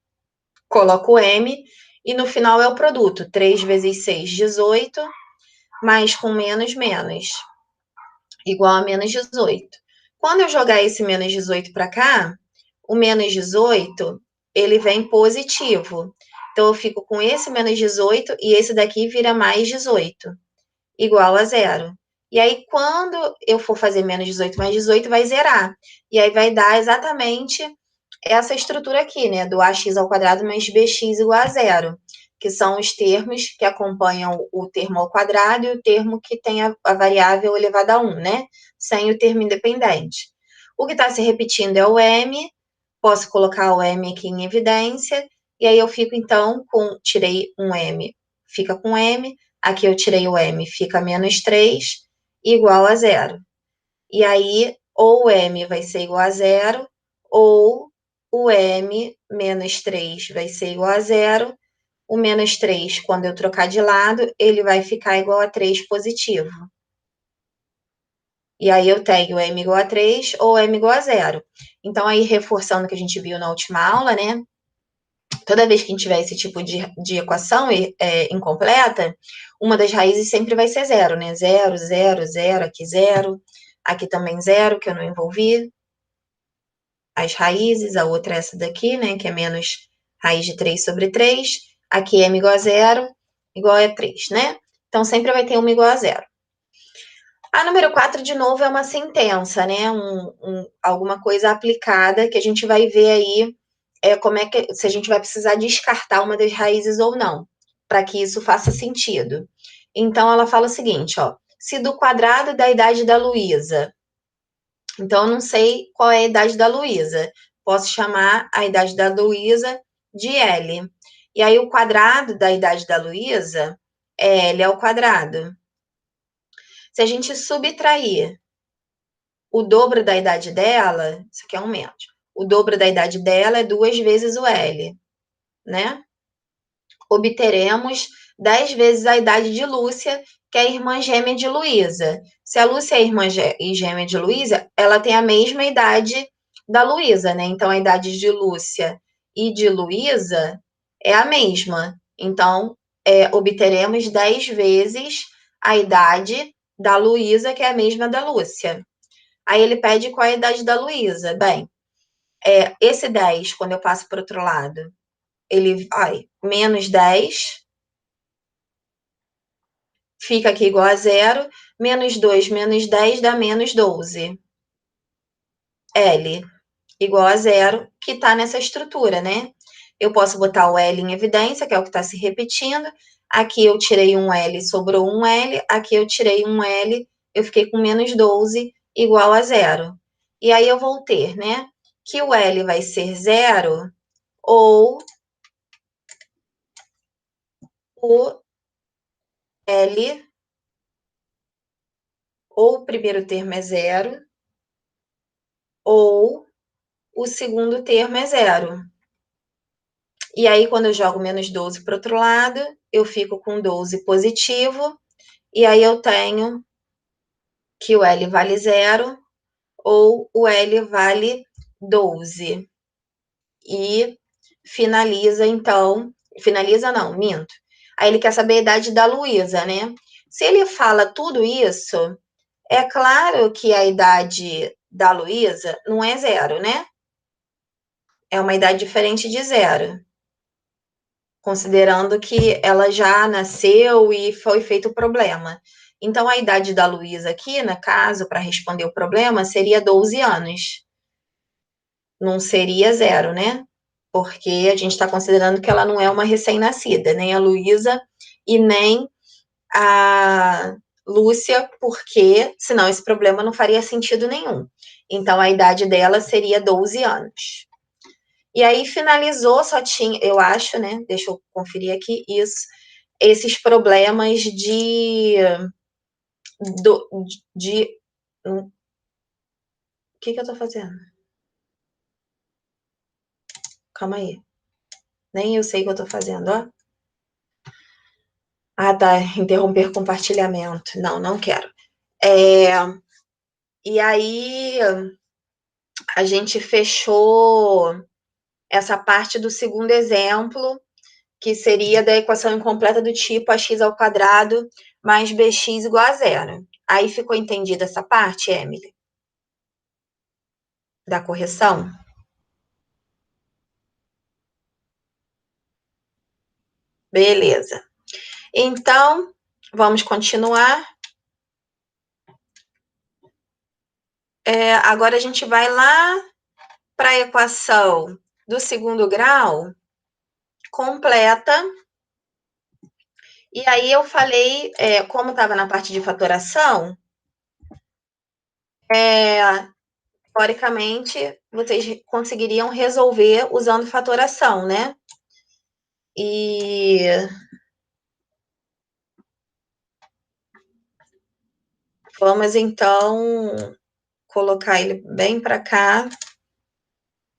coloco o M e no final é o produto. 3 vezes 6, 18, mais com menos, menos, igual a menos 18. Quando eu jogar esse menos 18 para cá, o menos 18, ele vem positivo. Então, eu fico com esse menos 18 e esse daqui vira mais 18, igual a zero. E aí, quando eu for fazer menos 18 mais 18, vai zerar. E aí, vai dar exatamente essa estrutura aqui, né? Do ax ao quadrado mais bx igual a zero. Que são os termos que acompanham o termo ao quadrado e o termo que tem a variável elevada a 1, né? Sem o termo independente. O que está se repetindo é o m. Posso colocar o m aqui em evidência. E aí, eu fico, então, tirei um m, fica com m. Aqui eu tirei o m, fica menos 3, igual a zero. E aí, ou o m vai ser igual a zero, ou o m menos 3 vai ser igual a zero. O menos 3, quando eu trocar de lado, ele vai ficar igual a 3 positivo. E aí, eu tenho m igual a 3 ou m igual a zero. Então, aí, reforçando o que a gente viu na última aula, né? Toda vez que a gente tiver esse tipo de equação incompleta, uma das raízes sempre vai ser zero, né? Zero, zero, zero, aqui zero, aqui também zero, que eu não envolvi as raízes, a outra é essa daqui, né? Que é menos raiz de 3 sobre 3. Aqui m igual a zero, igual a 3, né? Então, sempre vai ter uma igual a zero. A número 4, de novo, é uma sentença, né? Alguma coisa aplicada que a gente vai ver aí como é que se a gente vai precisar descartar uma das raízes ou não, para que isso faça sentido. Então, ela fala o seguinte, ó, se do quadrado da idade da Luísa, então eu não sei qual é a idade da Luísa, posso chamar a idade da Luísa de L. E aí o quadrado da idade da Luísa é L ao quadrado. Se a gente subtrair o dobro da idade dela, isso aqui é um menos. O dobro da idade dela é 2 vezes o L, né? Obteremos 10 vezes a idade de Lúcia, que é a irmã gêmea de Luísa. Se a Lúcia é irmã gêmea de Luísa, ela tem a mesma idade da Luísa, né? Então, a idade de Lúcia e de Luísa é a mesma. Então, obteremos 10 vezes a idade da Luísa, que é a mesma da Lúcia. Aí ele pede qual é a idade da Luísa. Bem, esse 10, quando eu passo para o outro lado, ele vai menos 10, fica aqui igual a zero, menos 2 menos 10 dá menos 12. L igual a zero, que está nessa estrutura, né? Eu posso botar o L em evidência, que é o que está se repetindo. Aqui eu tirei um L, sobrou um L. Aqui eu tirei um L, eu fiquei com menos 12, igual a zero. E aí eu vou ter, né? Que o L vai ser zero ou o L, ou o primeiro termo é zero, ou o segundo termo é zero. E aí, quando eu jogo menos 12 para o outro lado, eu fico com 12 positivo, e aí eu tenho que o L vale zero, ou o L vale 12. E finaliza, então, finaliza não, minto. Aí ele quer saber a idade da Luísa, né? Se ele fala tudo isso, é claro que a idade da Luísa não é zero, né? É uma idade diferente de zero, considerando que ela já nasceu e foi feito o problema. Então, a idade da Luísa aqui, no caso, para responder o problema, seria 12 anos. Não seria zero, né? Porque a gente está considerando que ela não é uma recém-nascida, nem a Luísa e nem a Lúcia, porque senão esse problema não faria sentido nenhum. Então, a idade dela seria 12 anos. E aí finalizou, só tinha, eu acho, né? Deixa eu conferir aqui isso. Esses problemas de o que eu tô fazendo? Calma aí. Nem eu sei o que eu tô fazendo, ó. Ah, tá. Interromper compartilhamento. Não, não quero. E aí a gente fechou essa parte do segundo exemplo, que seria da equação incompleta do tipo ax ao quadrado mais bx igual a zero. Aí ficou entendida essa parte, Emily? Da correção? Beleza. Então, vamos continuar. Agora a gente vai lá para a equação do segundo grau completa. E aí eu falei, como estava na parte de fatoração, teoricamente, vocês conseguiriam resolver usando fatoração, né? E vamos, então, colocar ele bem para cá.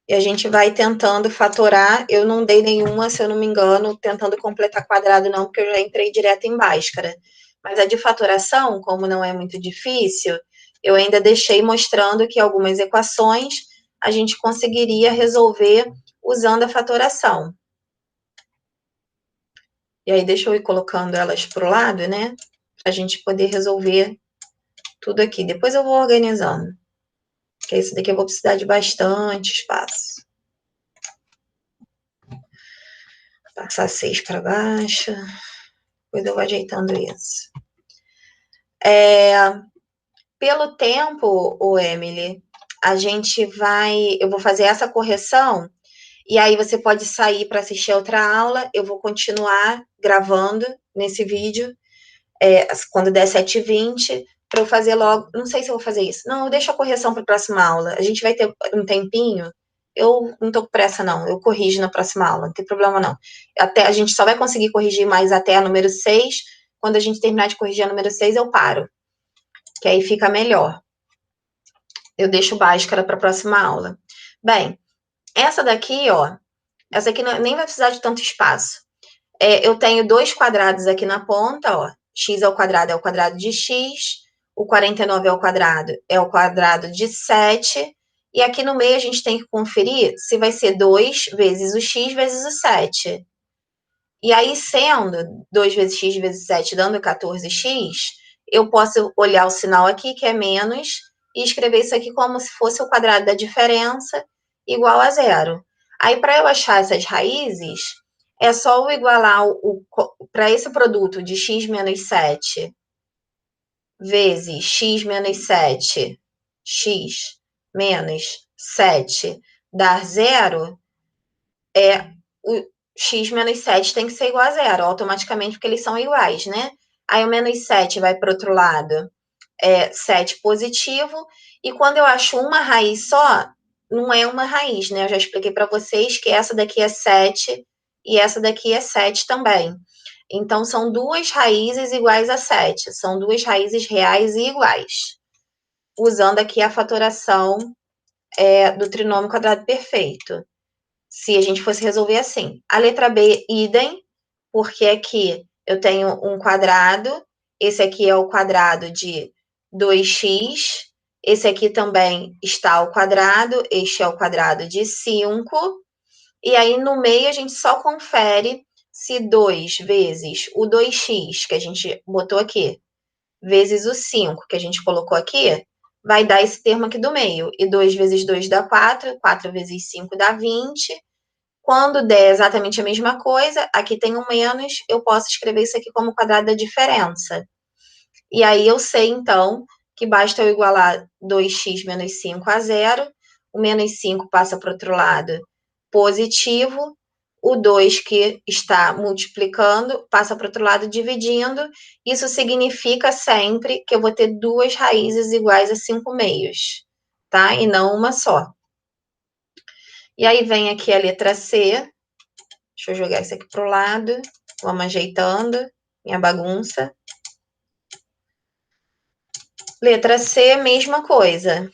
E a gente vai tentando fatorar. Eu não dei nenhuma, se eu não me engano, tentando completar quadrado, não, porque eu já entrei direto em Bhaskara. Mas a de fatoração, como não é muito difícil, eu ainda deixei mostrando que algumas equações a gente conseguiria resolver usando a fatoração. E aí, deixa eu ir colocando elas para o lado, né? Para a gente poder resolver tudo aqui. Depois eu vou organizando. Porque esse daqui eu vou precisar de bastante espaço. Passar 6 para baixo. Depois eu vou ajeitando isso. Pelo tempo, o Emily, a gente vai... Eu vou fazer essa correção e aí você pode sair para assistir a outra aula. Eu vou continuar gravando nesse vídeo quando der 7h20, para eu fazer logo... Não sei se eu vou fazer isso. Não, eu deixo a correção para a próxima aula. A gente vai ter um tempinho eu não tô com pressa, não. Eu corrijo na próxima aula, não tem problema, não. Até, a gente só vai conseguir corrigir mais até a número 6. Quando a gente terminar de corrigir a número 6, eu paro. Que aí fica melhor. Eu deixo Bhaskara para a próxima aula. Bem, essa daqui, ó. Essa aqui nem vai precisar de tanto espaço. Eu tenho dois quadrados aqui na ponta, ó. X ao quadrado é o quadrado de x. O 49 ao quadrado é o quadrado de 7. E aqui no meio a gente tem que conferir se vai ser 2 vezes o x vezes o 7. E aí, sendo 2 vezes x vezes 7 dando 14x, eu posso olhar o sinal aqui, que é menos, e escrever isso aqui como se fosse o quadrado da diferença, igual a zero. Aí, para eu achar essas raízes, é só eu igualar para esse produto de x menos 7 vezes x menos 7, x menos 7 dar zero, o x menos 7 tem que ser igual a zero, automaticamente, porque eles são iguais, né? Aí o menos 7 vai para o outro lado, 7 positivo, e quando eu acho uma raiz só, não é uma raiz, né? Eu já expliquei para vocês que essa daqui é 7 e essa daqui é 7 também. Então, são duas raízes iguais a 7, são duas raízes reais e iguais, usando aqui a fatoração do trinômio quadrado perfeito. Se a gente fosse resolver assim. A letra B, idem, porque aqui eu tenho um quadrado, esse aqui é o quadrado de 2x, esse aqui também está ao quadrado, este é o quadrado de 5, e aí no meio a gente só confere se 2 vezes o 2x, que a gente botou aqui, vezes o 5, que a gente colocou aqui, vai dar esse termo aqui do meio. E 2 vezes 2 dá 4, 4 vezes 5 dá 20, quando der exatamente a mesma coisa, aqui tem um menos, eu posso escrever isso aqui como quadrado da diferença. E aí eu sei, então, que basta eu igualar 2x menos 5 a zero, o menos 5 passa para o outro lado positivo, o 2 que está multiplicando passa para o outro lado dividindo. Isso significa sempre que eu vou ter duas raízes iguais a 5 meios, tá? E não uma só. E aí vem aqui a letra C. Deixa eu jogar isso aqui pro lado. Vamos ajeitando minha bagunça. Letra C, mesma coisa.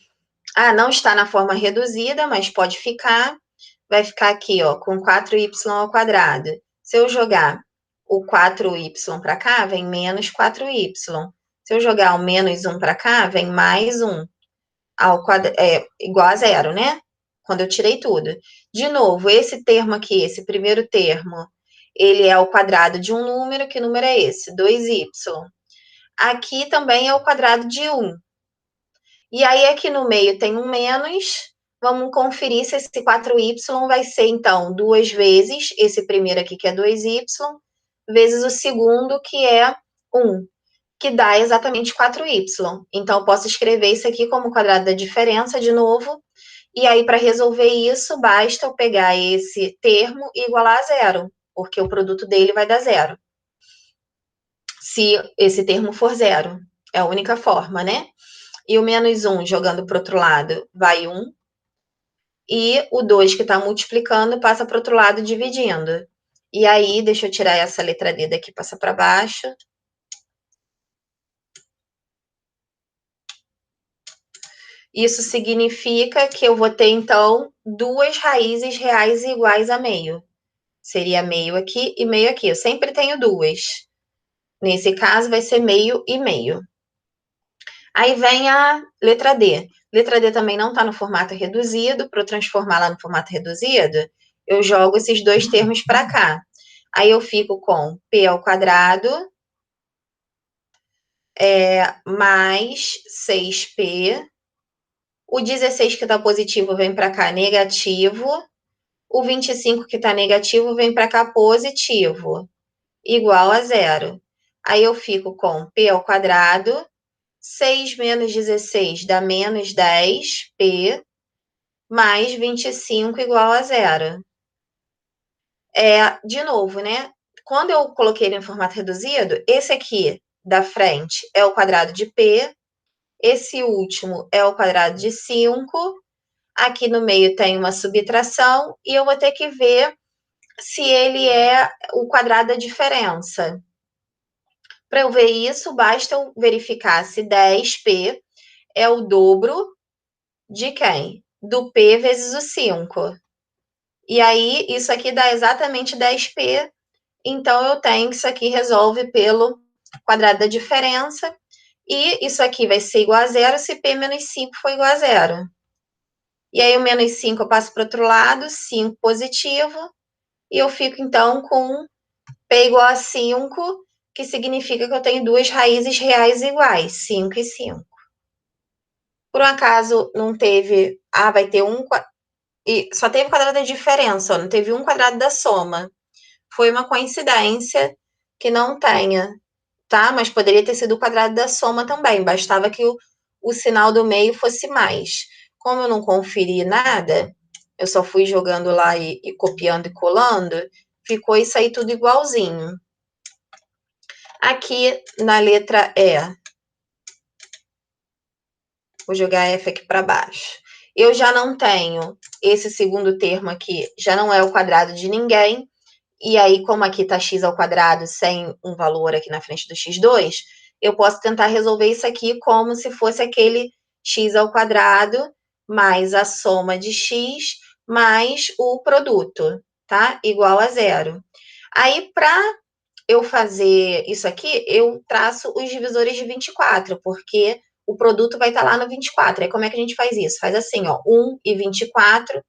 Ah, não está na forma reduzida, mas pode ficar. Vai ficar aqui, ó, com 4y ao quadrado. Se eu jogar o 4y para cá, vem menos 4y. Se eu jogar o menos 1 para cá, vem mais 1. Igual a zero, né? Quando eu tirei tudo. De novo, esse termo aqui, esse primeiro termo, ele é o quadrado de um número. Que número é esse? 2y. Aqui também é o quadrado de 1. E aí, aqui no meio tem um menos. Vamos conferir se esse 4y vai ser, então, duas vezes esse primeiro aqui, que é 2y, vezes o segundo, que é 1, que dá exatamente 4y. Então, eu posso escrever isso aqui como quadrado da diferença, de novo. E aí, para resolver isso, basta eu pegar esse termo e igualar a zero, porque o produto dele vai dar zero. Se esse termo for zero, é a única forma, né? E o menos 1, jogando para o outro lado, vai 1. E o 2, que está multiplicando, passa para o outro lado, dividindo. E aí, deixa eu tirar essa letra D daqui, passa para baixo. Isso significa que eu vou ter, então, duas raízes reais iguais a meio. Seria meio aqui e meio aqui. Eu sempre tenho duas. Nesse caso, vai ser meio e meio. Aí vem a letra D. Letra D também não está no formato reduzido. Para eu transformar lá no formato reduzido, eu jogo esses dois termos para cá. Aí eu fico com P ao quadrado mais 6P. O 16 que está positivo vem para cá negativo. O 25 que está negativo vem para cá positivo, igual a zero. Aí eu fico com P ao quadrado, 6 menos 16 dá menos 10P, mais 25 igual a zero. De novo, né? Quando eu coloquei ele em formato reduzido, esse aqui da frente é o quadrado de P, esse último é o quadrado de 5, Aqui no meio tem uma subtração e eu vou ter que ver se ele é o quadrado da diferença. Para eu ver isso, basta eu verificar se 10p é o dobro de quem? Do p vezes o 5. E aí, isso aqui dá exatamente 10p, então eu tenho que isso aqui resolve pelo quadrado da diferença, e isso aqui vai ser igual a zero se p menos 5 for igual a zero. E aí o menos 5 eu passo para o outro lado, 5 positivo, e eu fico então com p igual a 5, que significa que eu tenho duas raízes reais iguais, 5 e 5. Por um acaso não teve, vai ter um, e só teve quadrado da diferença, não teve um quadrado da soma. Foi uma coincidência que não tenha, tá? Mas poderia ter sido o quadrado da soma também, bastava que o sinal do meio fosse mais. Como eu não conferi nada, eu só fui jogando lá e copiando e colando, ficou isso aí tudo igualzinho. Aqui na letra E, vou jogar F aqui para baixo. Eu já não tenho esse segundo termo aqui, já não é o quadrado de ninguém. E aí, como aqui está x ao quadrado sem um valor aqui na frente do x2, eu posso tentar resolver isso aqui como se fosse aquele x ao quadrado mais a soma de x mais o produto, tá? Igual a zero. Aí, para eu fazer isso aqui, eu traço os divisores de 24, porque o produto vai estar lá no 24. Aí, como é que a gente faz isso? Faz assim, ó, 1 e 24,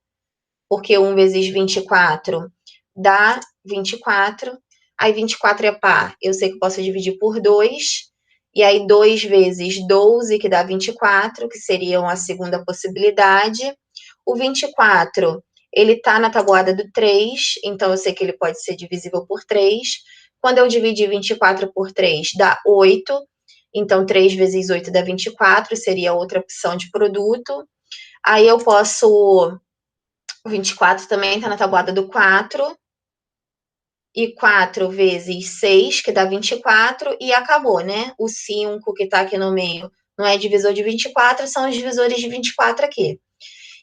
porque 1 vezes 24 dá 24. Aí 24 é par, eu sei que eu posso dividir por 2. E aí 2 vezes 12, que dá 24, que seriam a segunda possibilidade. O 24, ele está na tabuada do 3, então eu sei que ele pode ser divisível por 3. Quando eu dividir 24 por 3, dá 8. Então 3 vezes 8 dá 24, seria outra opção de produto. Aí eu posso... O 24 também está na tabuada do 4. E 4 vezes 6, que dá 24, e acabou, né? O 5, que está aqui no meio, não é divisor de 24, são os divisores de 24 aqui.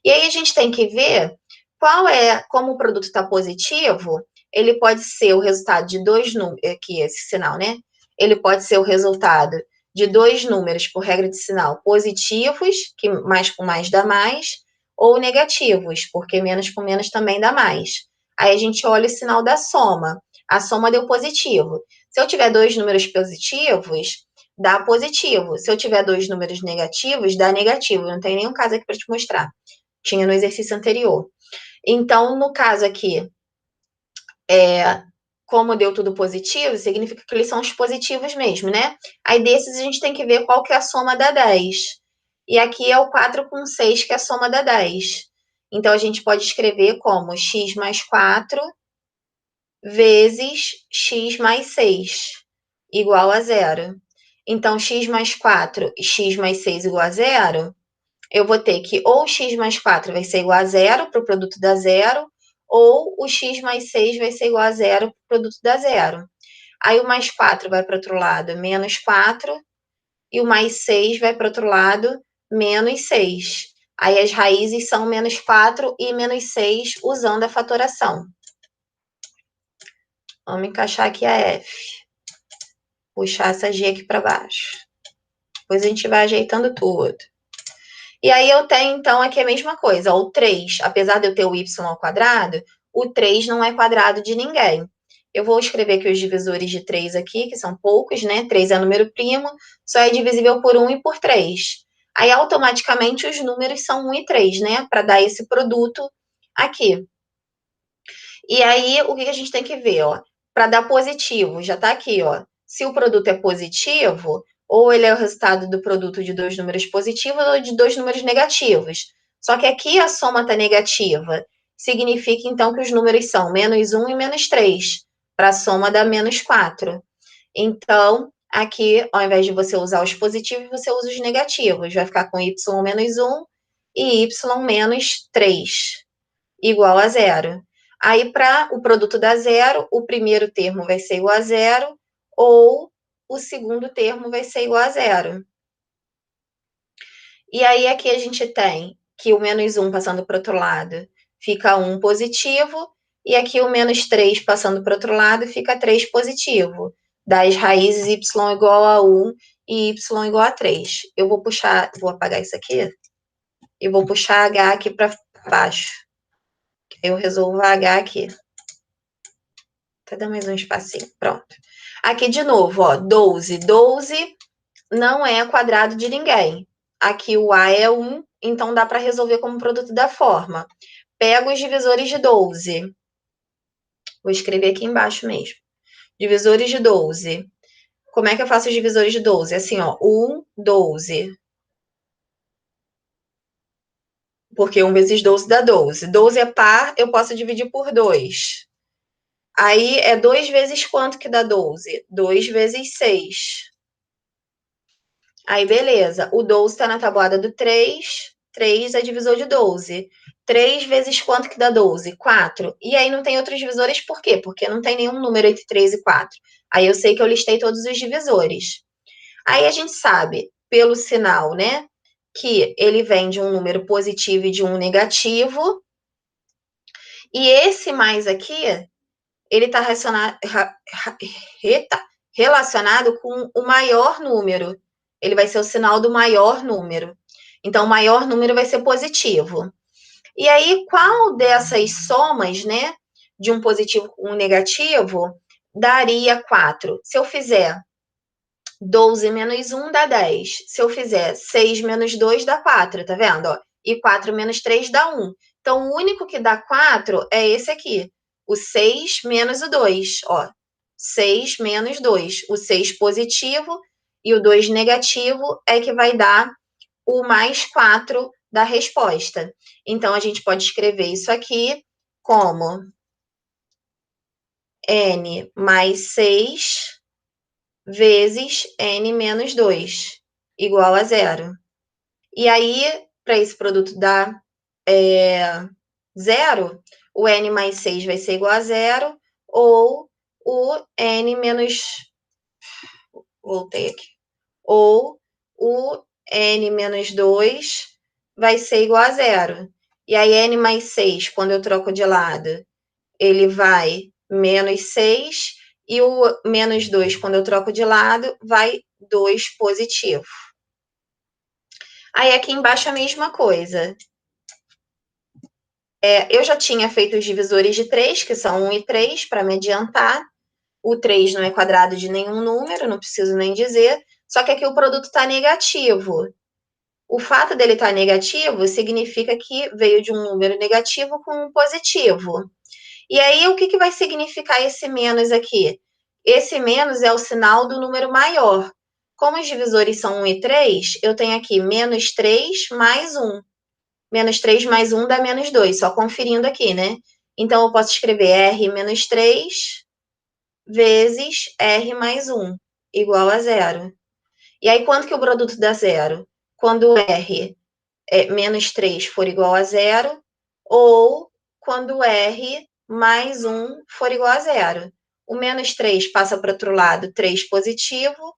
E aí a gente tem que ver qual é, como o produto está positivo, ele pode ser o resultado de dois números, aqui esse sinal, né? Ele pode ser o resultado de dois números, por regra de sinal, positivos, que mais com mais dá mais, ou negativos, porque menos com menos também dá mais. Aí a gente olha o sinal da soma. A soma deu positivo. Se eu tiver dois números positivos, dá positivo. Se eu tiver dois números negativos, dá negativo. Não tem nenhum caso aqui para te mostrar. Tinha no exercício anterior. Então, no caso aqui, como deu tudo positivo, significa que eles são os positivos mesmo, né? Aí desses a gente tem que ver qual que é a soma da 10. E aqui é o 4 com 6, que é a soma da 10. Então, a gente pode escrever como x mais 4 vezes x mais 6, igual a zero. Então, x mais 4 e x mais 6 igual a zero, eu vou ter que ou x mais 4 vai ser igual a zero para o produto da zero, ou o x mais 6 vai ser igual a zero para o produto da zero. Aí o mais 4 vai para o outro lado, menos 4, e o mais 6 vai para o outro lado, menos 6. Aí as raízes são menos 4 e menos 6 usando a fatoração. Vamos encaixar aqui a F. Puxar essa G aqui para baixo. Depois a gente vai ajeitando tudo. E aí eu tenho, então, aqui a mesma coisa. O 3, apesar de eu ter o y ao quadrado, o 3 não é quadrado de ninguém. Eu vou escrever aqui os divisores de 3 aqui, que são poucos, né? 3 é número primo, só é divisível por 1 e por 3. Aí, automaticamente, os números são 1 e 3, né? Para dar esse produto aqui. E aí, o que a gente tem que ver, ó? Para dar positivo, já está aqui, ó. Se o produto é positivo, ou ele é o resultado do produto de dois números positivos ou de dois números negativos. Só que aqui a soma está negativa. Significa, então, que os números são menos 1 e menos 3. Para a soma dá menos 4. Então, aqui, ao invés de você usar os positivos, você usa os negativos. Vai ficar com y menos 1 e y menos 3, igual a zero. Aí, para o produto dar zero, o primeiro termo vai ser igual a zero, ou o segundo termo vai ser igual a zero. E aí, aqui a gente tem que o menos 1 passando para o outro lado fica 1 positivo, e aqui o menos 3 passando para o outro lado fica 3 positivo. Das raízes y igual a 1 e y igual a 3. Eu vou puxar, vou apagar isso aqui, e vou puxar h aqui para baixo. Eu resolvo h aqui. Até dar mais um espacinho, pronto. Aqui de novo, ó, 12. 12 não é quadrado de ninguém. Aqui o A é 1, então dá para resolver como produto da forma. Pego os divisores de 12. Vou escrever aqui embaixo mesmo. Divisores de 12. Como é que eu faço os divisores de 12? Assim, ó, 1, 12. Porque 1 vezes 12 dá 12. 12 é par, eu posso dividir por 2. Aí é 2 vezes quanto que dá 12? 2 vezes 6. Aí, beleza. O 12 está na tabuada do 3. 3 é divisor de 12. 3 vezes quanto que dá 12? 4. E aí não tem outros divisores, por quê? Porque não tem nenhum número entre 3 e 4. Aí eu sei que eu listei todos os divisores. Aí a gente sabe, pelo sinal, né, que ele vem de um número positivo e de um negativo. E esse mais aqui, ele está relacionado com o maior número. Ele vai ser o sinal do maior número. Então, o maior número vai ser positivo. E aí, qual dessas somas, né, de um positivo com um negativo, daria 4? Se eu fizer 12 menos 1 dá 10. Se eu fizer 6 menos 2 dá 4, tá vendo? Ó? E 4 menos 3 dá 1. Então, o único que dá 4 é esse aqui. O 6 menos o 2, ó. 6 menos 2. O 6 positivo e o 2 negativo é que vai dar o mais 4 da resposta. Então, a gente pode escrever isso aqui como n mais 6 vezes n menos 2, igual a 0. E aí, para esse produto dar 0, o n mais 6 vai ser igual a 0, ou o n menos... Voltei aqui. Ou o n menos 2 vai ser igual a 0. E aí, n mais 6, quando eu troco de lado, ele vai menos 6, e o menos 2, quando eu troco de lado, vai 2 positivo. Aí, aqui embaixo, a mesma coisa. Eu já tinha feito os divisores de 3, que são 1 e 3, para me adiantar. O 3 não é quadrado de nenhum número, não preciso nem dizer. Só que aqui o produto está negativo. O fato dele estar negativo significa que veio de um número negativo com um positivo. E aí, o que vai significar esse menos aqui? Esse menos é o sinal do número maior. Como os divisores são 1 e 3, eu tenho aqui menos 3 mais 1. Menos 3 mais 1 dá menos 2, só conferindo aqui, né? Então, eu posso escrever R menos 3 vezes R mais 1, igual a 0. E aí, quanto que o produto dá 0? Quando R menos 3 for igual a 0, ou quando R mais 1 for igual a 0. O menos 3 passa para o outro lado, 3 positivo.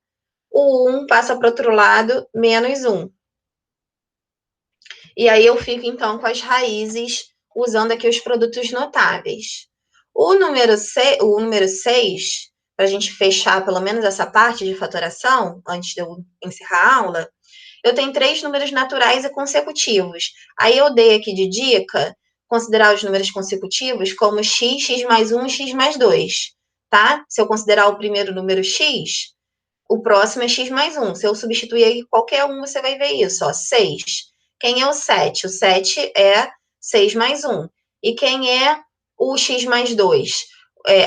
O 1 passa para o outro lado, menos 1. E aí eu fico, então, com as raízes, usando aqui os produtos notáveis. O número 6, para a gente fechar pelo menos essa parte de fatoração, antes de eu encerrar a aula, eu tenho 3 números naturais e consecutivos. Aí eu dei aqui de dica considerar os números consecutivos como x, x mais 1 e x mais 2, tá? Se eu considerar o primeiro número x, o próximo é x mais 1. Se eu substituir aqui qualquer um, você vai ver isso, ó, 6. Quem é o 7? O 7 é 6 mais 1. E quem é o x mais 2?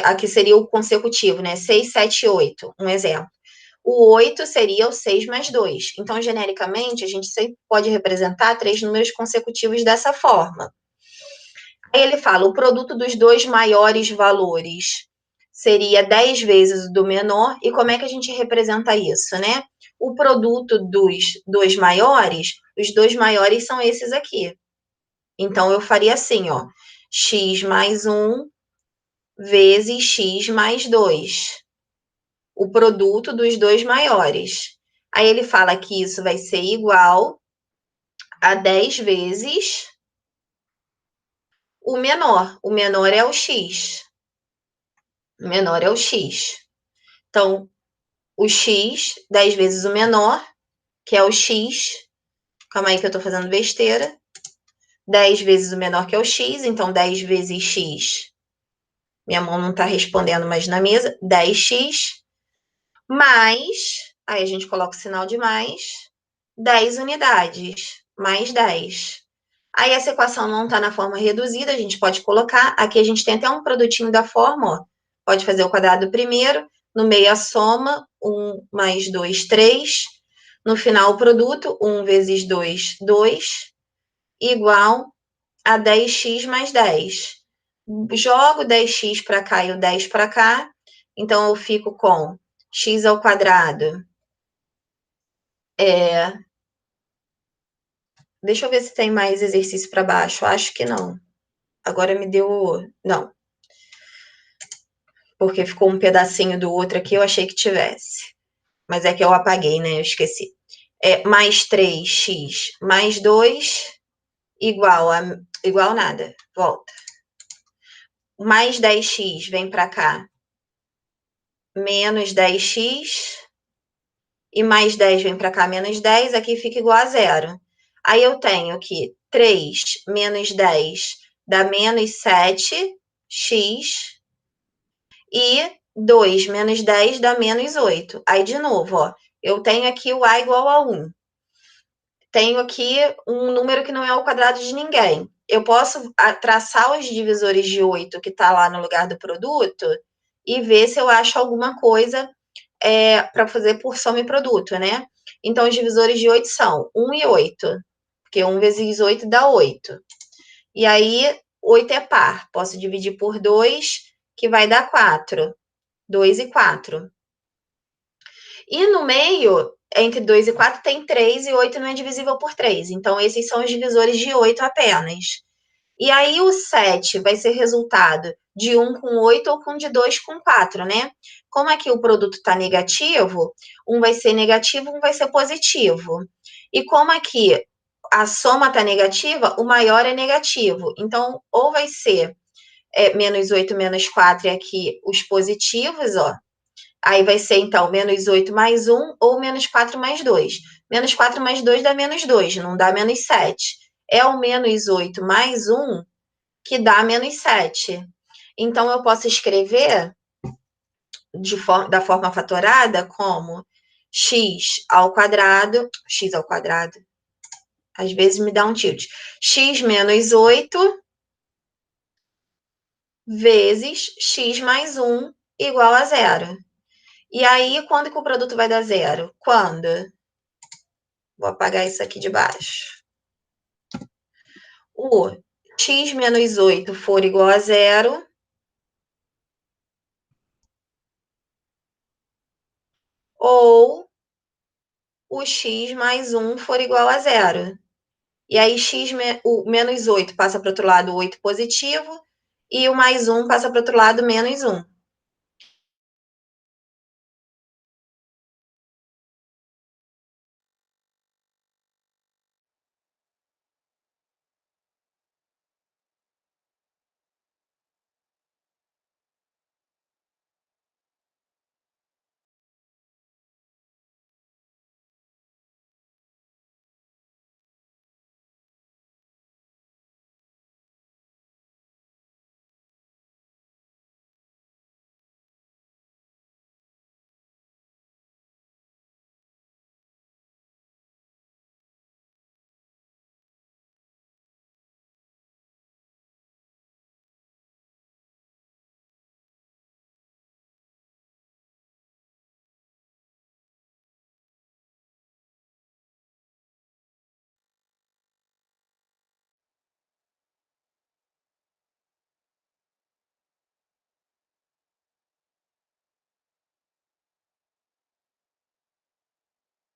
Aqui seria o consecutivo, né? 6, 7, 8, um exemplo. O 8 seria o 6 mais 2. Então, genericamente, a gente sempre pode representar 3 números consecutivos dessa forma. Aí ele fala, o produto dos dois maiores valores seria 10 vezes o do menor. E como é que a gente representa isso, né? O produto dos dois maiores, os dois maiores são esses aqui. Então, eu faria assim, ó, x mais 1 vezes x mais 2. O produto dos dois maiores. Aí ele fala que isso vai ser igual a 10 vezes o menor. O menor é o x. O menor é o x. Então, o x, 10 vezes o menor, que é o x. Calma aí que eu tô fazendo besteira. 10 vezes o menor, que é o x. Então, 10 vezes x. Minha mão não tá respondendo mais na mesa. 10x. Mais, aí a gente coloca o sinal de mais, 10 unidades. Mais 10. Aí essa equação não está na forma reduzida, a gente pode colocar. Aqui a gente tem até um produtinho da forma, ó. Pode fazer o quadrado primeiro, no meio a soma, 1 mais 2, 3. No final o produto, 1 vezes 2, 2, igual a 10x mais 10. Jogo 10x para cá e o 10 para cá, então eu fico com x ao quadrado. Deixa eu ver se tem mais exercício para baixo. Acho que não. Agora me deu. Não. Porque ficou um pedacinho do outro aqui, eu achei que tivesse. Mas é que eu apaguei, né? Eu esqueci. Mais 3x mais 2 igual nada. Volta. Mais 10x vem para cá. Menos 10x. E mais 10 vem para cá, menos 10. Aqui fica igual a zero. Aí eu tenho que 3 menos 10 dá menos 7x. E 2 menos 10 dá menos 8. Aí, de novo, ó, eu tenho aqui o A igual a 1. Tenho aqui um número que não é o quadrado de ninguém. Eu posso traçar os divisores de 8 que está lá no lugar do produto e ver se eu acho alguma coisa para fazer por soma e produto, né? Então, os divisores de 8 são 1 e 8, porque 1 vezes 8 dá 8. E aí, 8 é par. Posso dividir por 2, que vai dar 4. 2 e 4. E no meio, entre 2 e 4, tem 3 e 8 não é divisível por 3. Então, esses são os divisores de 8 apenas. E aí, o 7 vai ser resultado de 1 com 8 ou de 2 com 4, né? Como aqui o produto está negativo, um vai ser negativo, um vai ser positivo. E como aqui a soma está negativa, o maior é negativo. Então, ou vai ser menos 8 menos 4 e aqui os positivos, ó. Aí vai ser, então, menos 8 mais 1 ou menos 4 mais 2. Menos 4 mais 2 dá menos 2, não dá menos 7. É o menos 8 mais 1 que dá menos 7. Então, eu posso escrever da forma fatorada como x ao quadrado, às vezes me dá um tilt, x menos 8 vezes x mais 1 igual a zero. E aí, quando que o produto vai dar zero? Quando? Vou apagar isso aqui de baixo. O x menos 8 for igual a zero, ou o x mais 1 for igual a zero. E aí, o menos 8 passa para o outro lado, 8 positivo, e o mais 1 passa para o outro lado, menos 1.